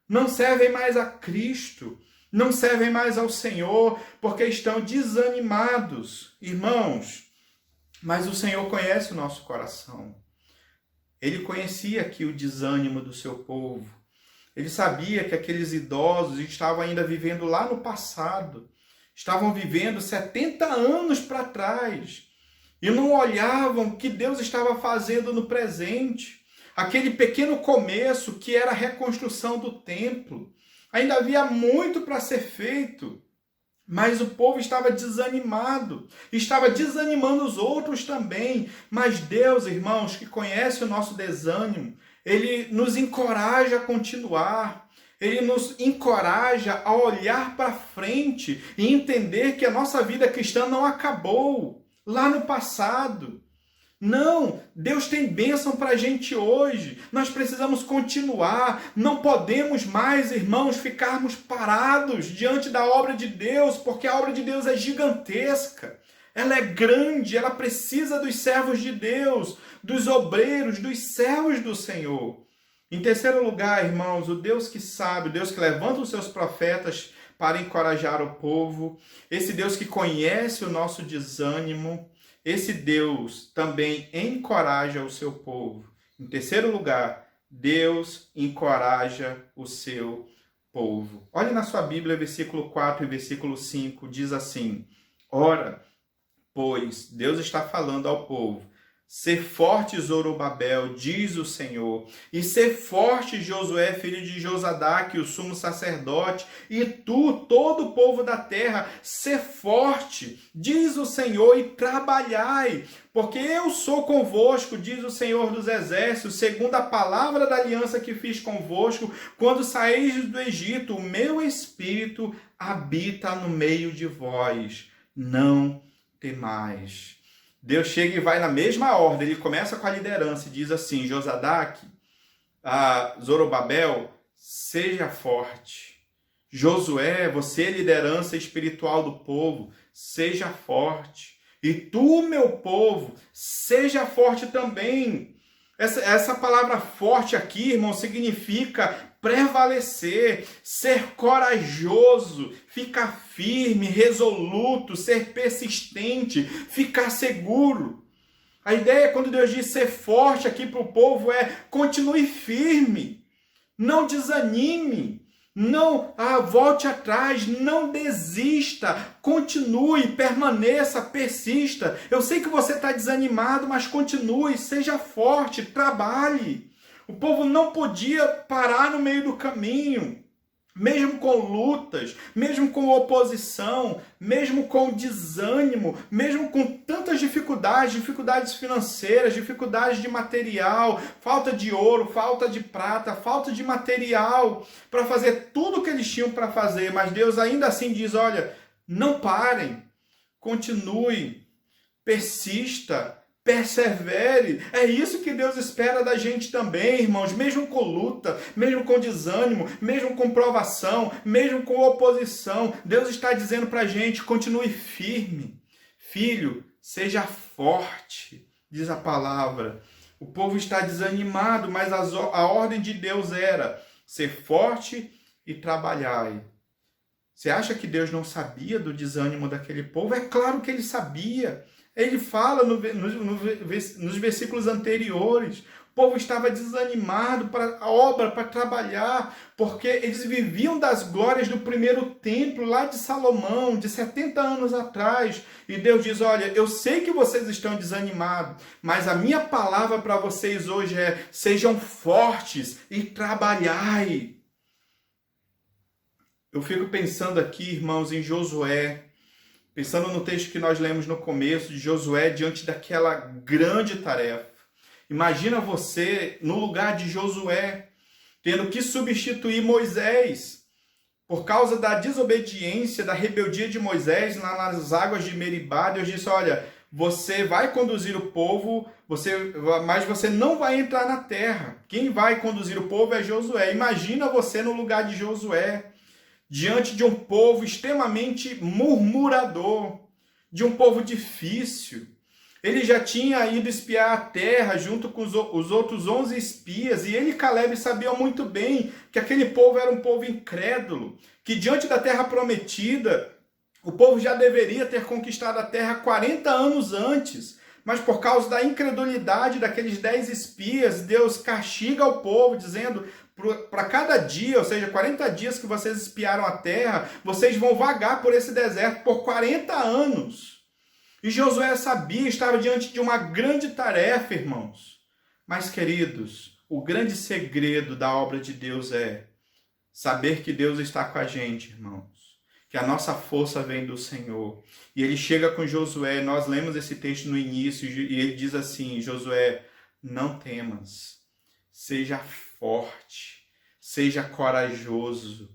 não servem mais a Cristo. Não servem mais ao Senhor, porque estão desanimados. Irmãos, mas o Senhor conhece o nosso coração. Ele conhecia aqui o desânimo do seu povo. Ele sabia que aqueles idosos estavam ainda vivendo lá no passado. Estavam vivendo 70 anos para trás. E não olhavam o que Deus estava fazendo no presente. Aquele pequeno começo que era a reconstrução do templo. Ainda havia muito para ser feito, mas o povo estava desanimado, estava desanimando os outros também. Mas Deus, irmãos, que conhece o nosso desânimo, Ele nos encoraja a continuar, Ele nos encoraja a olhar para frente e entender que a nossa vida cristã não acabou lá no passado. Não, Deus tem bênção para a gente hoje. Nós precisamos continuar. Não podemos mais, irmãos, ficarmos parados diante da obra de Deus, porque a obra de Deus é gigantesca. Ela é grande, ela precisa dos servos de Deus, dos obreiros, dos servos do Senhor. Em terceiro lugar, irmãos, o Deus que sabe, o Deus que levanta os seus profetas para encorajar o povo, esse Deus que conhece o nosso desânimo, esse Deus também encoraja o seu povo. Em terceiro lugar, Deus encoraja o seu povo. Olhe na sua Bíblia, versículo 4 e versículo 5, diz assim: ora, pois, Deus está falando ao povo, ser forte, Zorobabel, diz o Senhor, e ser forte, Josué, filho de Josadaque, o sumo sacerdote, e tu, todo o povo da terra, ser forte, diz o Senhor, e trabalhai, porque eu sou convosco, diz o Senhor dos exércitos, segundo a palavra da aliança que fiz convosco, quando saíres do Egito, o meu espírito habita no meio de vós, não temais. Deus chega e vai na mesma ordem, ele começa com a liderança e diz assim: Josadaque, Zorobabel, seja forte. Josué, você é liderança espiritual do povo, seja forte. E tu, meu povo, seja forte também. Essa palavra forte aqui, irmão, significa prevalecer, ser corajoso, ficar firme, resoluto, ser persistente, ficar seguro. A ideia, quando Deus diz ser forte aqui para o povo, é continue firme, não desanime, não volte atrás, não desista, continue, permaneça, persista. Eu sei que você está desanimado, mas continue, seja forte, trabalhe. O povo não podia parar no meio do caminho, mesmo com lutas, mesmo com oposição, mesmo com desânimo, mesmo com tantas dificuldades financeiras, dificuldades de material, falta de ouro, falta de prata, falta de material para fazer tudo o que eles tinham para fazer. Mas Deus ainda assim diz: olha, não parem, continue, persista, persevere. É isso que Deus espera da gente também, irmãos, mesmo com luta, mesmo com desânimo, mesmo com provação, mesmo com oposição. Deus está dizendo para a gente: continue firme. Filho, seja forte, diz a palavra. O povo está desanimado, mas a ordem de Deus era ser forte e trabalhai. Você acha que Deus não sabia do desânimo daquele povo? É claro que ele sabia. Ele fala nos versículos anteriores. O povo estava desanimado para a obra, para trabalhar, porque eles viviam das glórias do primeiro templo lá de Salomão, de 70 anos atrás. E Deus diz, olha, eu sei que vocês estão desanimados, mas a minha palavra para vocês hoje é, sejam fortes e trabalhai. Eu fico pensando aqui, irmãos, em Josué, pensando no texto que nós lemos no começo, de Josué diante daquela grande tarefa. Imagina você no lugar de Josué, tendo que substituir Moisés, por causa da desobediência, da rebeldia de Moisés, lá nas águas de Meribá. Deus disse, olha, você vai conduzir o povo, mas você não vai entrar na terra. Quem vai conduzir o povo é Josué. Imagina você no lugar de Josué, diante de um povo extremamente murmurador, de um povo difícil. Ele já tinha ido espiar a terra junto com os outros 11 espias, e ele e Caleb sabiam muito bem que aquele povo era um povo incrédulo, que diante da terra prometida, o povo já deveria ter conquistado a terra 40 anos antes, mas por causa da incredulidade daqueles 10 espias, Deus castiga o povo, dizendo, para cada dia, ou seja, 40 dias que vocês espiaram a terra, vocês vão vagar por esse deserto por 40 anos. E Josué sabia, estava diante de uma grande tarefa, irmãos. Mas, queridos, o grande segredo da obra de Deus é saber que Deus está com a gente, irmãos. Que a nossa força vem do Senhor. E ele chega com Josué, nós lemos esse texto no início, e ele diz assim, Josué, não temas, seja forte, seja corajoso.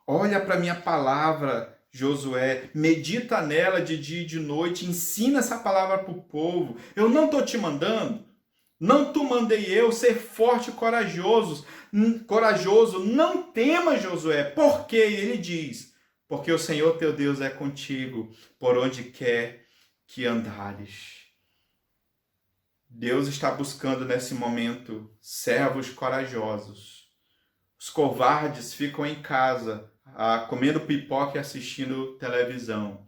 Olha para a minha palavra, Josué, medita nela de dia e de noite, ensina essa palavra para o povo. Eu não estou te mandando, não te mandei eu ser forte e corajoso, não tema, Josué. Por quê? Ele diz, porque o Senhor teu Deus é contigo, por onde quer que andares. Deus está buscando nesse momento servos corajosos. Os covardes ficam em casa, comendo pipoca e assistindo televisão.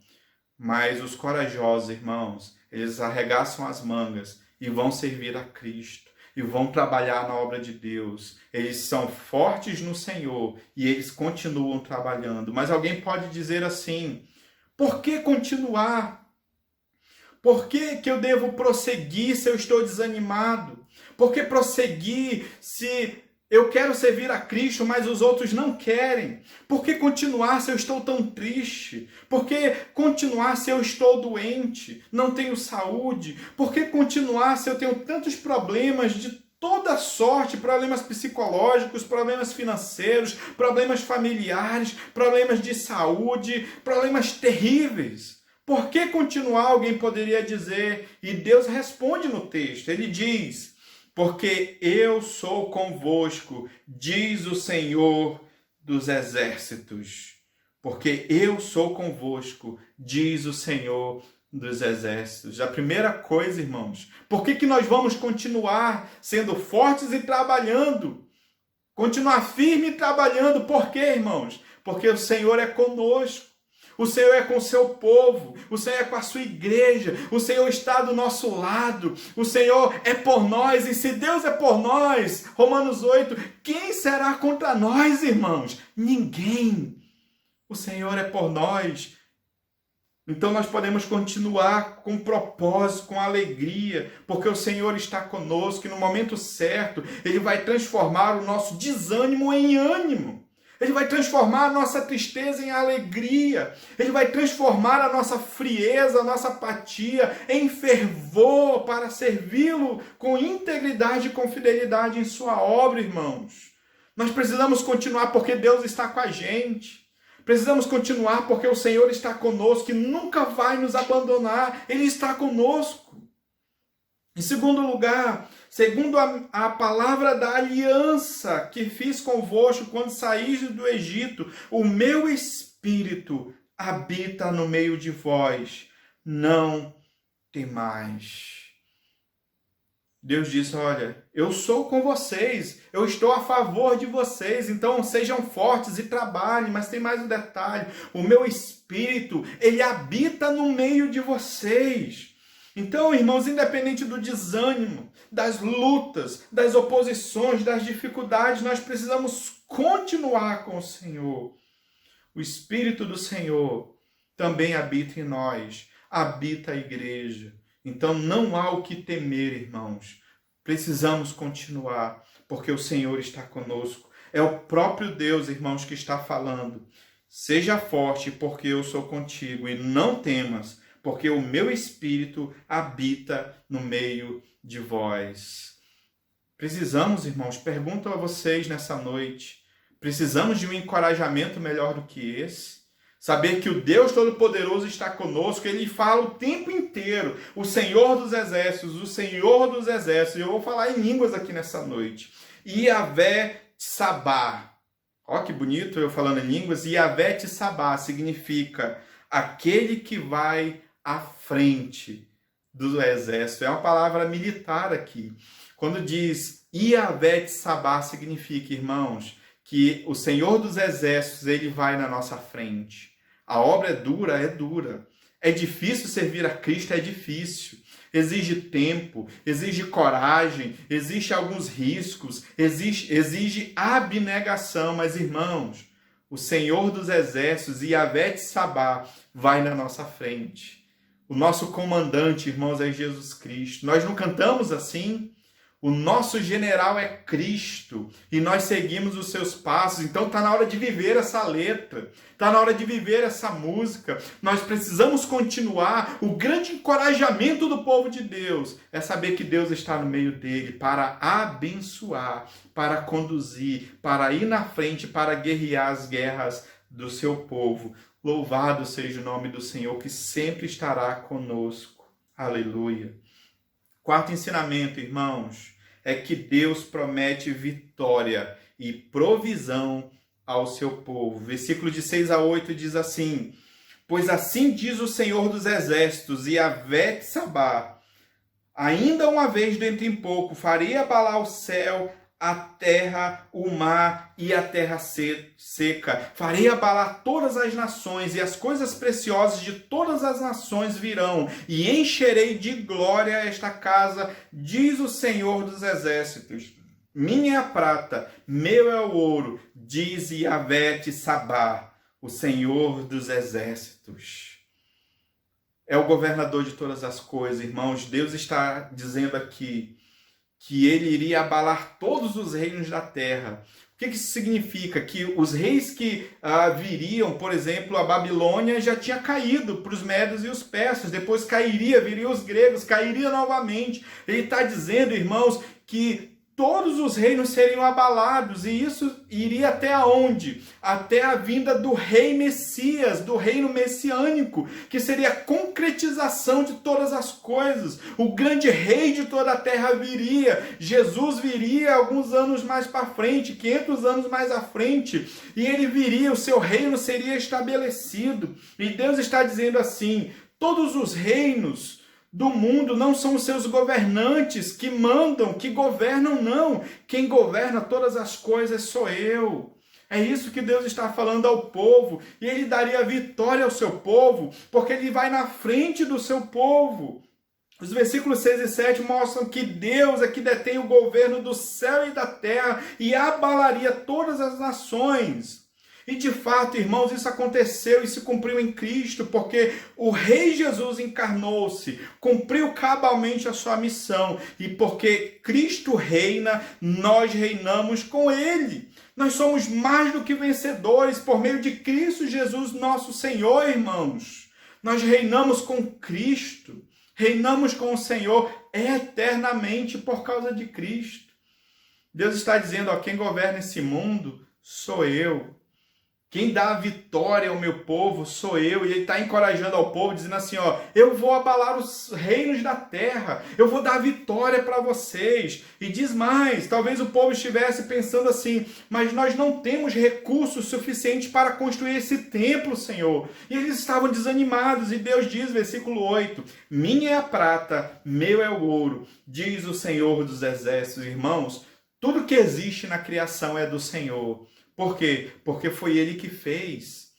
Mas os corajosos, irmãos, eles arregaçam as mangas e vão servir a Cristo. E vão trabalhar na obra de Deus. Eles são fortes no Senhor e eles continuam trabalhando. Mas alguém pode dizer assim, por que continuar? Por que eu devo prosseguir se eu estou desanimado? Por que prosseguir se eu quero servir a Cristo, mas os outros não querem? Por que continuar se eu estou tão triste? Por que continuar se eu estou doente, não tenho saúde? Por que continuar se eu tenho tantos problemas de toda sorte, problemas psicológicos, problemas financeiros, problemas familiares, problemas de saúde, problemas terríveis? Por que continuar, alguém poderia dizer? E Deus responde no texto, ele diz, porque eu sou convosco, diz o Senhor dos exércitos. Porque eu sou convosco, diz o Senhor dos exércitos. A primeira coisa, irmãos, por que nós vamos continuar sendo fortes e trabalhando? Continuar firme e trabalhando. Por quê, irmãos? Porque o Senhor é conosco. O Senhor é com o seu povo, o Senhor é com a sua igreja, o Senhor está do nosso lado, o Senhor é por nós, e se Deus é por nós, Romanos 8, quem será contra nós, irmãos? Ninguém. O Senhor é por nós. Então nós podemos continuar com propósito, com alegria, porque o Senhor está conosco e no momento certo Ele vai transformar o nosso desânimo em ânimo. Ele vai transformar a nossa tristeza em alegria. Ele vai transformar a nossa frieza, a nossa apatia em fervor para servi-lo com integridade e com fidelidade em sua obra, irmãos. Nós precisamos continuar porque Deus está com a gente. Precisamos continuar porque o Senhor está conosco e nunca vai nos abandonar. Ele está conosco. Em segundo lugar, segundo a palavra da aliança que fiz convosco quando saíste do Egito, o meu Espírito habita no meio de vós. Não temais. Deus disse, olha, eu sou com vocês, eu estou a favor de vocês, então sejam fortes e trabalhem, mas tem mais um detalhe, o meu Espírito, ele habita no meio de vocês. Então, irmãos, independente do desânimo, das lutas, das oposições, das dificuldades, nós precisamos continuar com o Senhor. O Espírito do Senhor também habita em nós, habita a igreja. Então não há o que temer, irmãos. Precisamos continuar, porque o Senhor está conosco. É o próprio Deus, irmãos, que está falando. Seja forte, porque eu sou contigo, e não temas, porque o meu Espírito habita no meio de vós. Precisamos, irmãos, pergunto a vocês nessa noite, precisamos de um encorajamento melhor do que esse? Saber que o Deus Todo-Poderoso está conosco, Ele fala o tempo inteiro, o Senhor dos Exércitos, o Senhor dos Exércitos. Eu vou falar em línguas aqui nessa noite. Yahvé Tsabá. Ó que bonito eu falando em línguas. Yahvé Tsabá significa aquele que vai à frente do exército. É uma palavra militar aqui. Quando diz Yahvé Tsabá, significa, irmãos, que o Senhor dos Exércitos, ele vai na nossa frente. A obra é dura, é dura. É difícil servir a Cristo, é difícil. Exige tempo, exige coragem, exige alguns riscos, exige abnegação. Mas, irmãos, o Senhor dos Exércitos, Yahvé Tsabá, vai na nossa frente. O nosso comandante, irmãos, é Jesus Cristo. Nós não cantamos assim? O nosso general é Cristo e nós seguimos os seus passos. Então está na hora de viver essa letra, está na hora de viver essa música. Nós precisamos continuar. O grande encorajamento do povo de Deus é saber que Deus está no meio dele para abençoar, para conduzir, para ir na frente, para guerrear as guerras do seu povo. Louvado seja o nome do Senhor, que sempre estará conosco. Aleluia. Quarto ensinamento, irmãos, é que Deus promete vitória e provisão ao seu povo. Versículo de 6 a 8 diz assim: pois assim diz o Senhor dos Exércitos, Yahvé Tsabá, ainda uma vez dentro em pouco farei abalar o céu, a terra, o mar e a terra seca. Farei abalar todas as nações, e as coisas preciosas de todas as nações virão, e encherei de glória esta casa, diz o Senhor dos Exércitos. Minha é a prata, meu é o ouro, diz Yahvé Tsabá, o Senhor dos Exércitos. É o governador de todas as coisas, irmãos. Deus está dizendo aqui que ele iria abalar todos os reinos da terra. O que isso significa? Que os reis que viriam, por exemplo, a Babilônia já tinha caído para os medos e os persas, depois viriam os gregos, cairia novamente. Ele está dizendo, irmãos, que todos os reinos seriam abalados, e isso iria até aonde? Até a vinda do rei Messias, do reino messiânico, que seria a concretização de todas as coisas. O grande rei de toda a terra viria, Jesus viria alguns anos mais para frente, 500 anos mais à frente, e ele viria, o seu reino seria estabelecido. E Deus está dizendo assim, todos os reinos do mundo não são os seus governantes que mandam, que governam, não. Quem governa todas as coisas sou eu. É isso que Deus está falando ao povo. E ele daria vitória ao seu povo, porque ele vai na frente do seu povo. Os versículos 6 e 7 mostram que Deus é que detém o governo do céu e da terra e abalaria todas as nações. E de fato, irmãos, isso aconteceu e se cumpriu em Cristo, porque o Rei Jesus encarnou-se, cumpriu cabalmente a sua missão, e porque Cristo reina, nós reinamos com Ele. Nós somos mais do que vencedores por meio de Cristo Jesus, nosso Senhor, irmãos. Nós reinamos com Cristo, reinamos com o Senhor eternamente por causa de Cristo. Deus está dizendo, ó, quem governa esse mundo sou eu. Quem dá a vitória ao meu povo sou eu. E ele está encorajando ao povo, dizendo assim, ó, eu vou abalar os reinos da terra, eu vou dar a vitória para vocês. E diz mais, talvez o povo estivesse pensando assim, mas nós não temos recursos suficientes para construir esse templo, Senhor. E eles estavam desanimados, e Deus diz, versículo 8, minha é a prata, meu é o ouro, diz o Senhor dos exércitos. Irmãos, tudo que existe na criação é do Senhor. Por quê? Porque foi Ele que fez.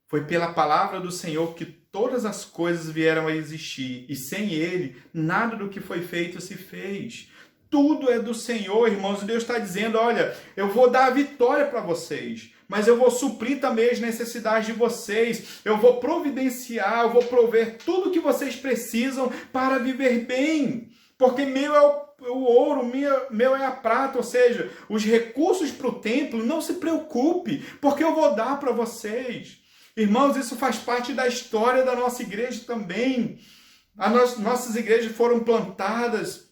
Foi pela palavra do Senhor que todas as coisas vieram a existir. E sem Ele, nada do que foi feito se fez. Tudo é do Senhor, irmãos. E Deus está dizendo, olha, eu vou dar a vitória para vocês, mas eu vou suprir também as necessidades de vocês. Eu vou providenciar, eu vou prover tudo o que vocês precisam para viver bem. Porque meu é o ouro, meu é a prata, ou seja, os recursos para o templo, não se preocupe, porque eu vou dar para vocês. Irmãos, isso faz parte da história da nossa igreja também. Nossas igrejas foram plantadas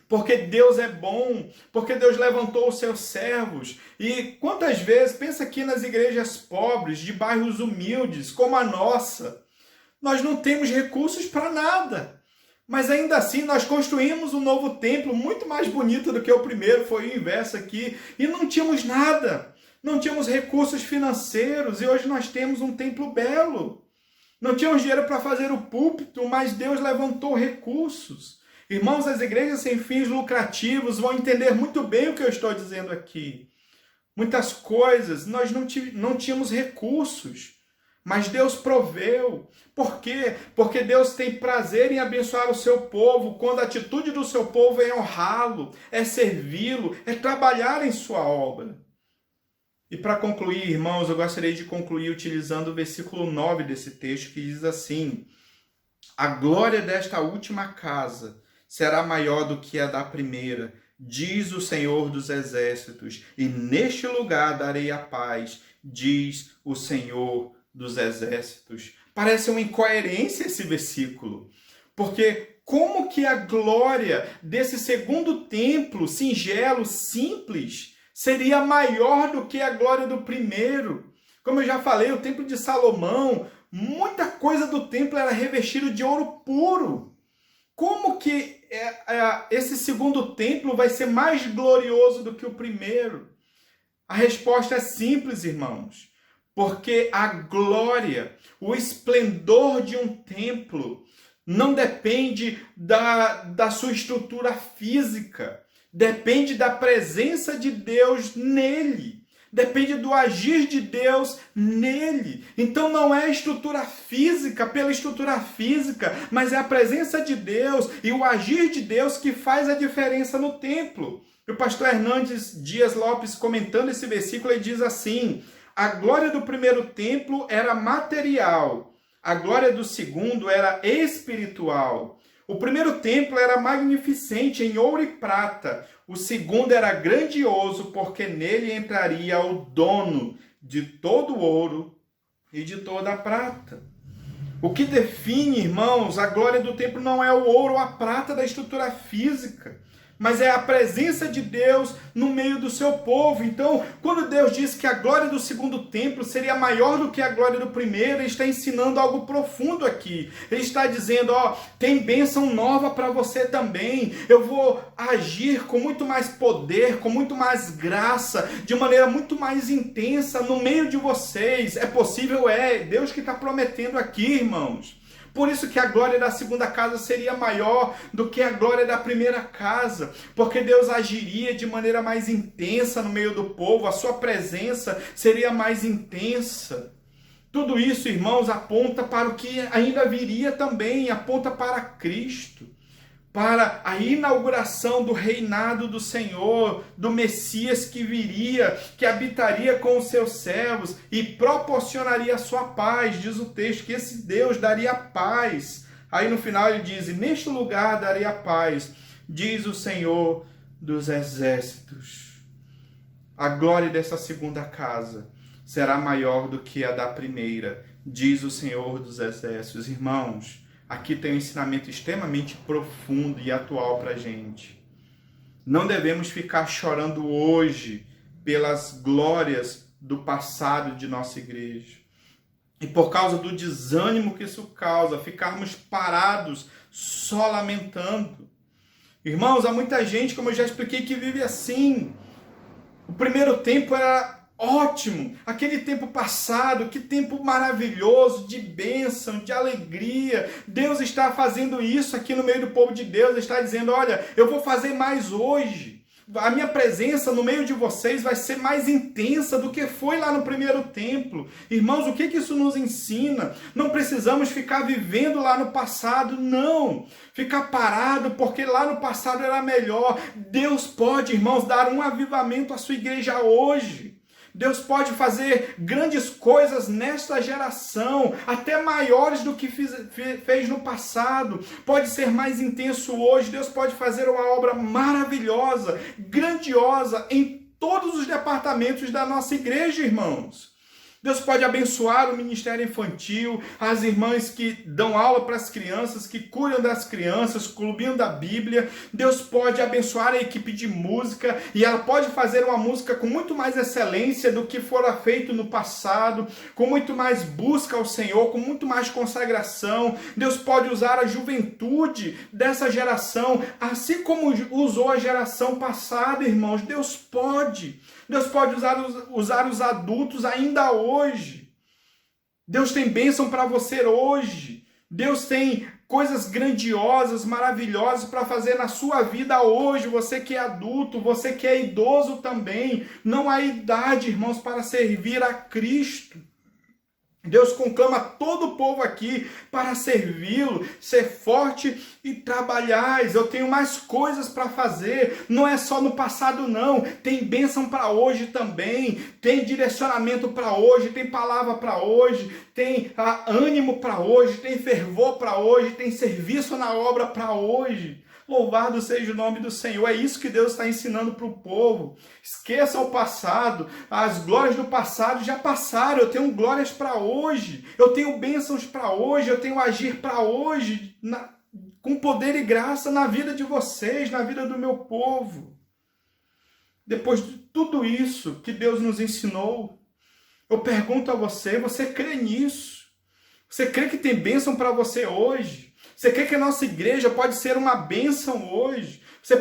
porque Deus é bom, porque Deus levantou os seus servos. E quantas vezes, pensa aqui nas igrejas pobres, de bairros humildes, como a nossa, nós não temos recursos para nada. Mas ainda assim nós construímos um novo templo muito mais bonito do que o primeiro, foi o inverso aqui, e não tínhamos nada, não tínhamos recursos financeiros, e hoje nós temos um templo belo. Não tínhamos dinheiro para fazer o púlpito, mas Deus levantou recursos. Irmãos, as igrejas sem fins lucrativos vão entender muito bem o que eu estou dizendo aqui. Muitas coisas nós não tínhamos recursos, mas Deus proveu. Por quê? Porque Deus tem prazer em abençoar o seu povo, quando a atitude do seu povo é honrá-lo, é servi-lo, é trabalhar em sua obra. E para concluir, irmãos, eu gostaria de concluir utilizando o versículo 9 desse texto, que diz assim, a glória desta última casa será maior do que a da primeira, diz o Senhor dos exércitos, e neste lugar darei a paz, diz o Senhor dos exércitos. Parece uma incoerência esse versículo, porque como que a glória desse segundo templo, singelo, simples, seria maior do que a glória do primeiro? Como eu já falei, o templo de Salomão, muita coisa do templo era revestido de ouro puro. Como que esse segundo templo vai ser mais glorioso do que o primeiro? A resposta é simples, irmãos. Porque a glória, o esplendor de um templo não depende da sua estrutura física. Depende da presença de Deus nele. Depende do agir de Deus nele. Então não é a estrutura física pela estrutura física, mas é a presença de Deus e o agir de Deus que faz a diferença no templo. O pastor Hernandes Dias Lopes, comentando esse versículo, ele diz assim, a glória do primeiro templo era material, a glória do segundo era espiritual. O primeiro templo era magnificente em ouro e prata, o segundo era grandioso, porque nele entraria o dono de todo o ouro e de toda a prata. O que define, irmãos, a glória do templo não é o ouro ou a prata da estrutura física, mas é a presença de Deus no meio do seu povo. Então, quando Deus diz que a glória do segundo templo seria maior do que a glória do primeiro, Ele está ensinando algo profundo aqui. Ele está dizendo, tem bênção nova para você também. Eu vou agir com muito mais poder, com muito mais graça, de maneira muito mais intensa no meio de vocês. É possível? É. Deus que está prometendo aqui, irmãos. Por isso que a glória da segunda casa seria maior do que a glória da primeira casa, porque Deus agiria de maneira mais intensa no meio do povo, a sua presença seria mais intensa. Tudo isso, irmãos, aponta para o que ainda viria também, aponta para Cristo, para a inauguração do reinado do Senhor, do Messias que viria, que habitaria com os seus servos e proporcionaria a sua paz. Diz o texto que esse Deus daria paz. Aí no final ele diz, neste lugar daria paz, diz o Senhor dos exércitos. A glória dessa segunda casa será maior do que a da primeira, diz o Senhor dos exércitos. Irmãos, aqui tem um ensinamento extremamente profundo e atual para a gente. Não devemos ficar chorando hoje pelas glórias do passado de nossa igreja. E por causa do desânimo que isso causa, ficarmos parados, só lamentando. Irmãos, há muita gente, como eu já expliquei, que vive assim. O primeiro tempo era ótimo, aquele tempo passado, que tempo maravilhoso, de bênção, de alegria. Deus está fazendo isso aqui no meio do povo de Deus, está dizendo, olha, eu vou fazer mais hoje. A minha presença no meio de vocês vai ser mais intensa do que foi lá no primeiro templo. Irmãos, o que isso nos ensina? Não precisamos ficar vivendo lá no passado, não. Ficar parado porque lá no passado era melhor. Deus pode, irmãos, dar um avivamento à sua igreja hoje. Deus pode fazer grandes coisas nesta geração, até maiores do que fez no passado. Pode ser mais intenso hoje. Deus pode fazer uma obra maravilhosa, grandiosa em todos os departamentos da nossa igreja, irmãos. Deus pode abençoar o ministério infantil, as irmãs que dão aula para as crianças, que cuidam das crianças, clubinho da Bíblia. Deus pode abençoar a equipe de música e ela pode fazer uma música com muito mais excelência do que fora feito no passado, com muito mais busca ao Senhor, com muito mais consagração. Deus pode usar a juventude dessa geração, assim como usou a geração passada, irmãos. Deus pode usar os adultos ainda hoje. Deus tem bênção para você hoje. Deus tem coisas grandiosas, maravilhosas para fazer na sua vida hoje. Você que é adulto, você que é idoso também. Não há idade, irmãos, para servir a Cristo. Deus conclama todo o povo aqui para servi-lo, ser forte e trabalhar. Eu tenho mais coisas para fazer. Não é só no passado, não. Tem bênção para hoje também. Tem direcionamento para hoje. Tem palavra para hoje. Tem ânimo para hoje. Tem fervor para hoje. Tem serviço na obra para hoje. Louvado seja o nome do Senhor. É isso que Deus está ensinando para o povo. Esqueça o passado. As glórias do passado já passaram. Eu tenho glórias para hoje. Eu tenho bênçãos para hoje. Eu tenho agir para hoje. Com poder e graça na vida de vocês, na vida do meu povo. Depois de tudo isso que Deus nos ensinou, eu pergunto a você, você crê nisso? Você crê que tem bênção para você hoje? Você crê que a nossa igreja pode ser uma bênção hoje? Você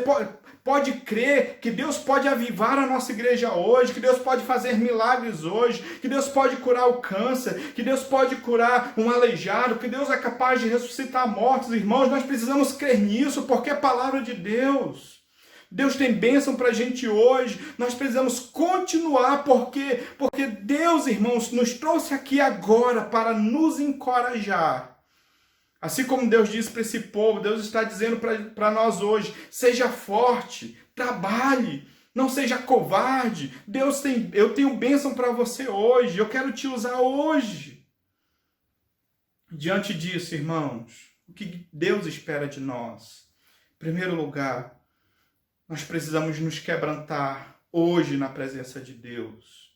pode crer que Deus pode avivar a nossa igreja hoje, que Deus pode fazer milagres hoje, que Deus pode curar o câncer, que Deus pode curar um aleijado, que Deus é capaz de ressuscitar mortos. Irmãos, nós precisamos crer nisso, porque é a palavra de Deus. Deus tem bênção para a gente hoje. Nós precisamos continuar, porque Deus, irmãos, nos trouxe aqui agora para nos encorajar. Assim como Deus disse para esse povo, Deus está dizendo para nós hoje, seja forte, trabalhe, não seja covarde. Eu tenho bênção para você hoje, eu quero te usar hoje. Diante disso, irmãos, o que Deus espera de nós? Em primeiro lugar, nós precisamos nos quebrantar hoje na presença de Deus,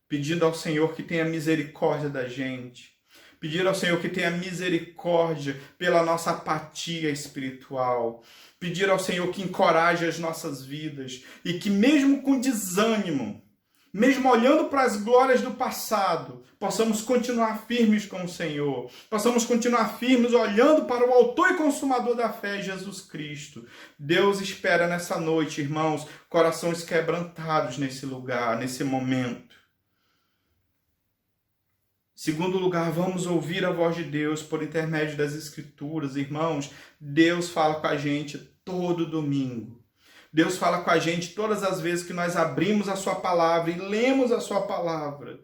pedindo ao Senhor que tenha misericórdia da gente, pedir ao Senhor que tenha misericórdia pela nossa apatia espiritual. Pedir ao Senhor que encoraje as nossas vidas e que mesmo com desânimo, mesmo olhando para as glórias do passado, possamos continuar firmes com o Senhor. Possamos continuar firmes olhando para o autor e consumador da fé, Jesus Cristo. Deus espera nessa noite, irmãos, corações quebrantados nesse lugar, nesse momento. Segundo lugar, vamos ouvir a voz de Deus por intermédio das Escrituras. Irmãos, Deus fala com a gente todo domingo. Deus fala com a gente todas as vezes que nós abrimos a sua palavra e lemos a sua palavra.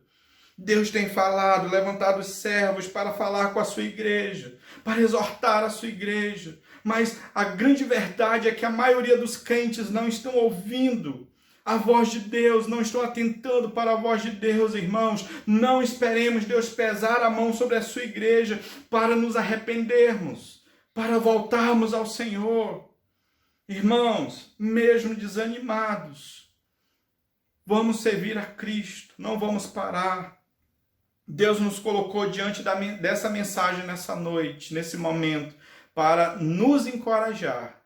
Deus tem falado, levantado servos para falar com a sua igreja, para exortar a sua igreja. Mas a grande verdade é que a maioria dos crentes não estão ouvindo a voz de Deus, não estão atentando para a voz de Deus, irmãos. Não esperemos Deus pesar a mão sobre a sua igreja para nos arrependermos, para voltarmos ao Senhor. Irmãos, mesmo desanimados, vamos servir a Cristo, não vamos parar. Deus nos colocou diante dessa mensagem nessa noite, nesse momento, para nos encorajar,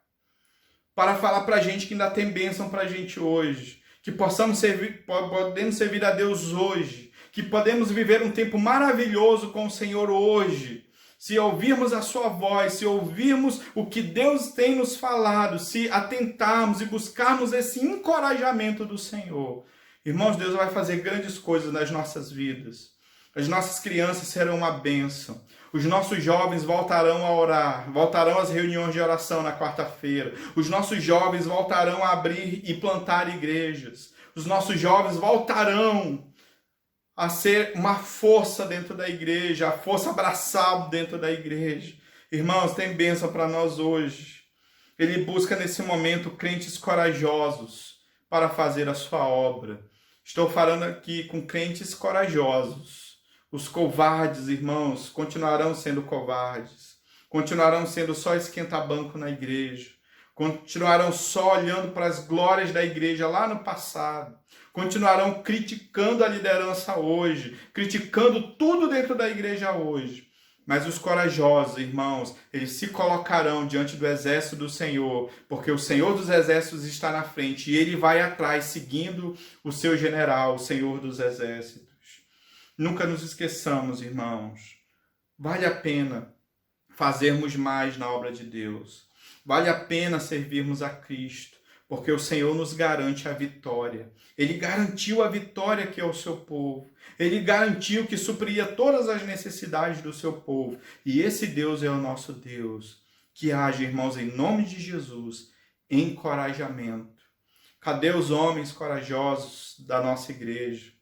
para falar para a gente que ainda tem bênção para a gente hoje, que podemos servir a Deus hoje, que podemos viver um tempo maravilhoso com o Senhor hoje, se ouvirmos a sua voz, se ouvirmos o que Deus tem nos falado, se atentarmos e buscarmos esse encorajamento do Senhor. Irmãos, Deus vai fazer grandes coisas nas nossas vidas. As nossas crianças serão uma bênção. Os nossos jovens voltarão a orar, voltarão às reuniões de oração na quarta-feira. Os nossos jovens voltarão a abrir e plantar igrejas. Os nossos jovens voltarão a ser uma força dentro da igreja, a força abraçada dentro da igreja. Irmãos, tem bênção para nós hoje. Ele busca nesse momento crentes corajosos para fazer a sua obra. Estou falando aqui com crentes corajosos. Os covardes, irmãos, continuarão sendo covardes. Continuarão sendo só esquenta-banco na igreja. Continuarão só olhando para as glórias da igreja lá no passado. Continuarão criticando a liderança hoje, criticando tudo dentro da igreja hoje. Mas os corajosos, irmãos, eles se colocarão diante do exército do Senhor, porque o Senhor dos exércitos está na frente e ele vai atrás, seguindo o seu general, o Senhor dos exércitos. Nunca nos esqueçamos, irmãos, vale a pena fazermos mais na obra de Deus. Vale a pena servirmos a Cristo, porque o Senhor nos garante a vitória. Ele garantiu a vitória que é o seu povo. Ele garantiu que supria todas as necessidades do seu povo. E esse Deus é o nosso Deus, que age, irmãos, em nome de Jesus, encorajamento. Cadê os homens corajosos da nossa igreja?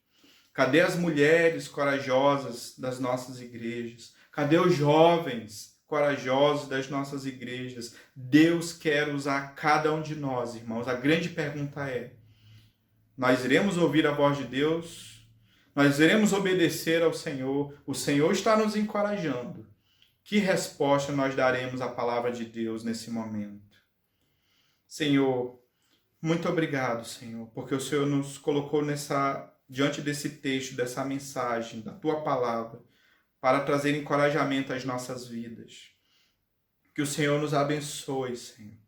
Cadê as mulheres corajosas das nossas igrejas? Cadê os jovens corajosos das nossas igrejas? Deus quer usar cada um de nós, irmãos. A grande pergunta é: nós iremos ouvir a voz de Deus? Nós iremos obedecer ao Senhor? O Senhor está nos encorajando. Que resposta nós daremos à palavra de Deus nesse momento? Senhor, muito obrigado, Senhor, porque o Senhor nos colocou diante desse texto, dessa mensagem, da Tua palavra, para trazer encorajamento às nossas vidas. Que o Senhor nos abençoe, Senhor.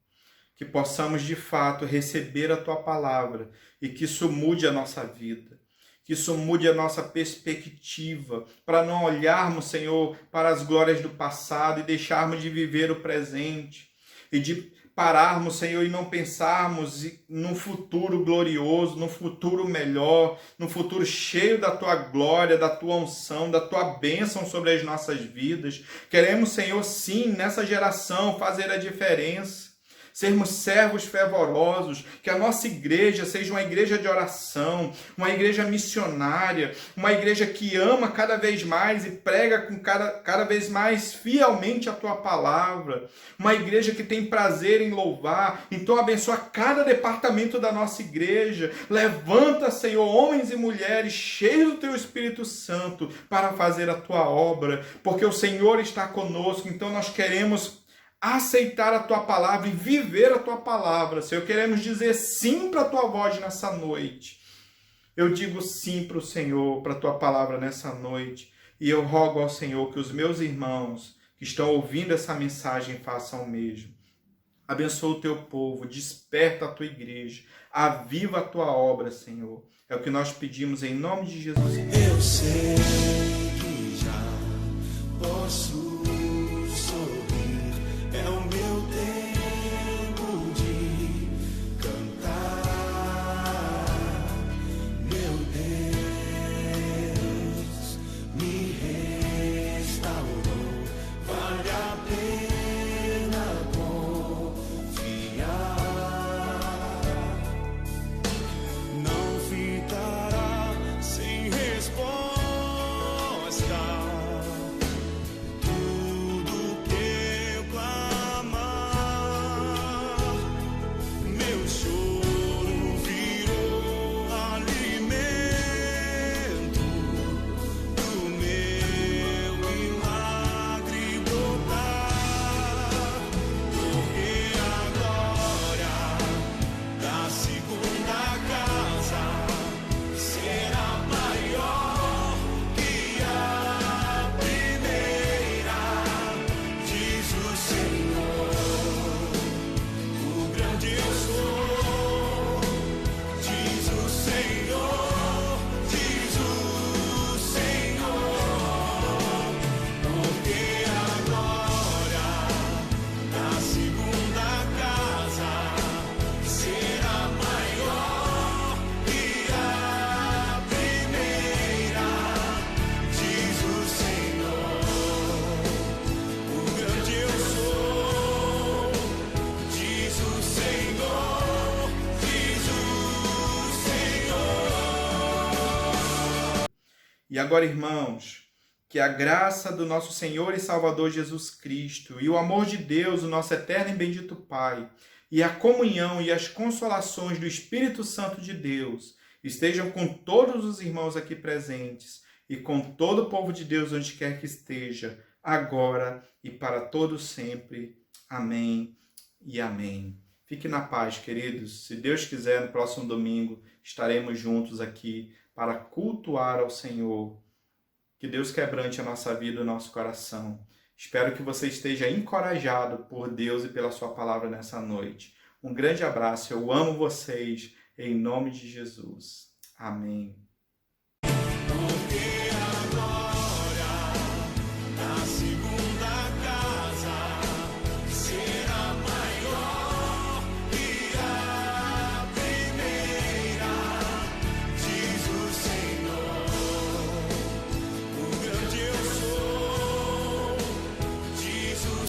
Que possamos, de fato, receber a Tua palavra e que isso mude a nossa vida. Que isso mude a nossa perspectiva, para não olharmos, Senhor, para as glórias do passado e deixarmos de viver o presente e de pararmos, Senhor, e não pensarmos num futuro glorioso, num futuro melhor, num futuro cheio da Tua glória, da Tua unção, da Tua bênção sobre as nossas vidas. Queremos, Senhor, sim, nessa geração fazer a diferença. Sermos servos fervorosos, que a nossa igreja seja uma igreja de oração, uma igreja missionária, uma igreja que ama cada vez mais e prega com cada vez mais fielmente a Tua palavra, uma igreja que tem prazer em louvar. Então abençoa cada departamento da nossa igreja, levanta, Senhor, homens e mulheres cheios do Teu Espírito Santo para fazer a Tua obra, porque o Senhor está conosco. Então nós queremos aceitar a Tua palavra e viver a Tua palavra, Senhor. Queremos dizer sim para a Tua voz nessa noite. Eu digo sim para o Senhor, para a Tua palavra nessa noite. E eu rogo ao Senhor que os meus irmãos que estão ouvindo essa mensagem façam o mesmo. Abençoa o Teu povo, desperta a Tua igreja, aviva a Tua obra, Senhor. É o que nós pedimos em nome de Jesus. Eu sei que já posso resposta. E agora, irmãos, que a graça do nosso Senhor e Salvador Jesus Cristo e o amor de Deus, o nosso eterno e bendito Pai, e a comunhão e as consolações do Espírito Santo de Deus estejam com todos os irmãos aqui presentes e com todo o povo de Deus onde quer que esteja, agora e para todo sempre. Amém e amém. Fique na paz, queridos. Se Deus quiser, no próximo domingo estaremos juntos aqui para cultuar ao Senhor. Que Deus quebrante a nossa vida e o nosso coração. Espero que você esteja encorajado por Deus e pela sua palavra nessa noite. Um grande abraço. Eu amo vocês. Em nome de Jesus. Amém. Porque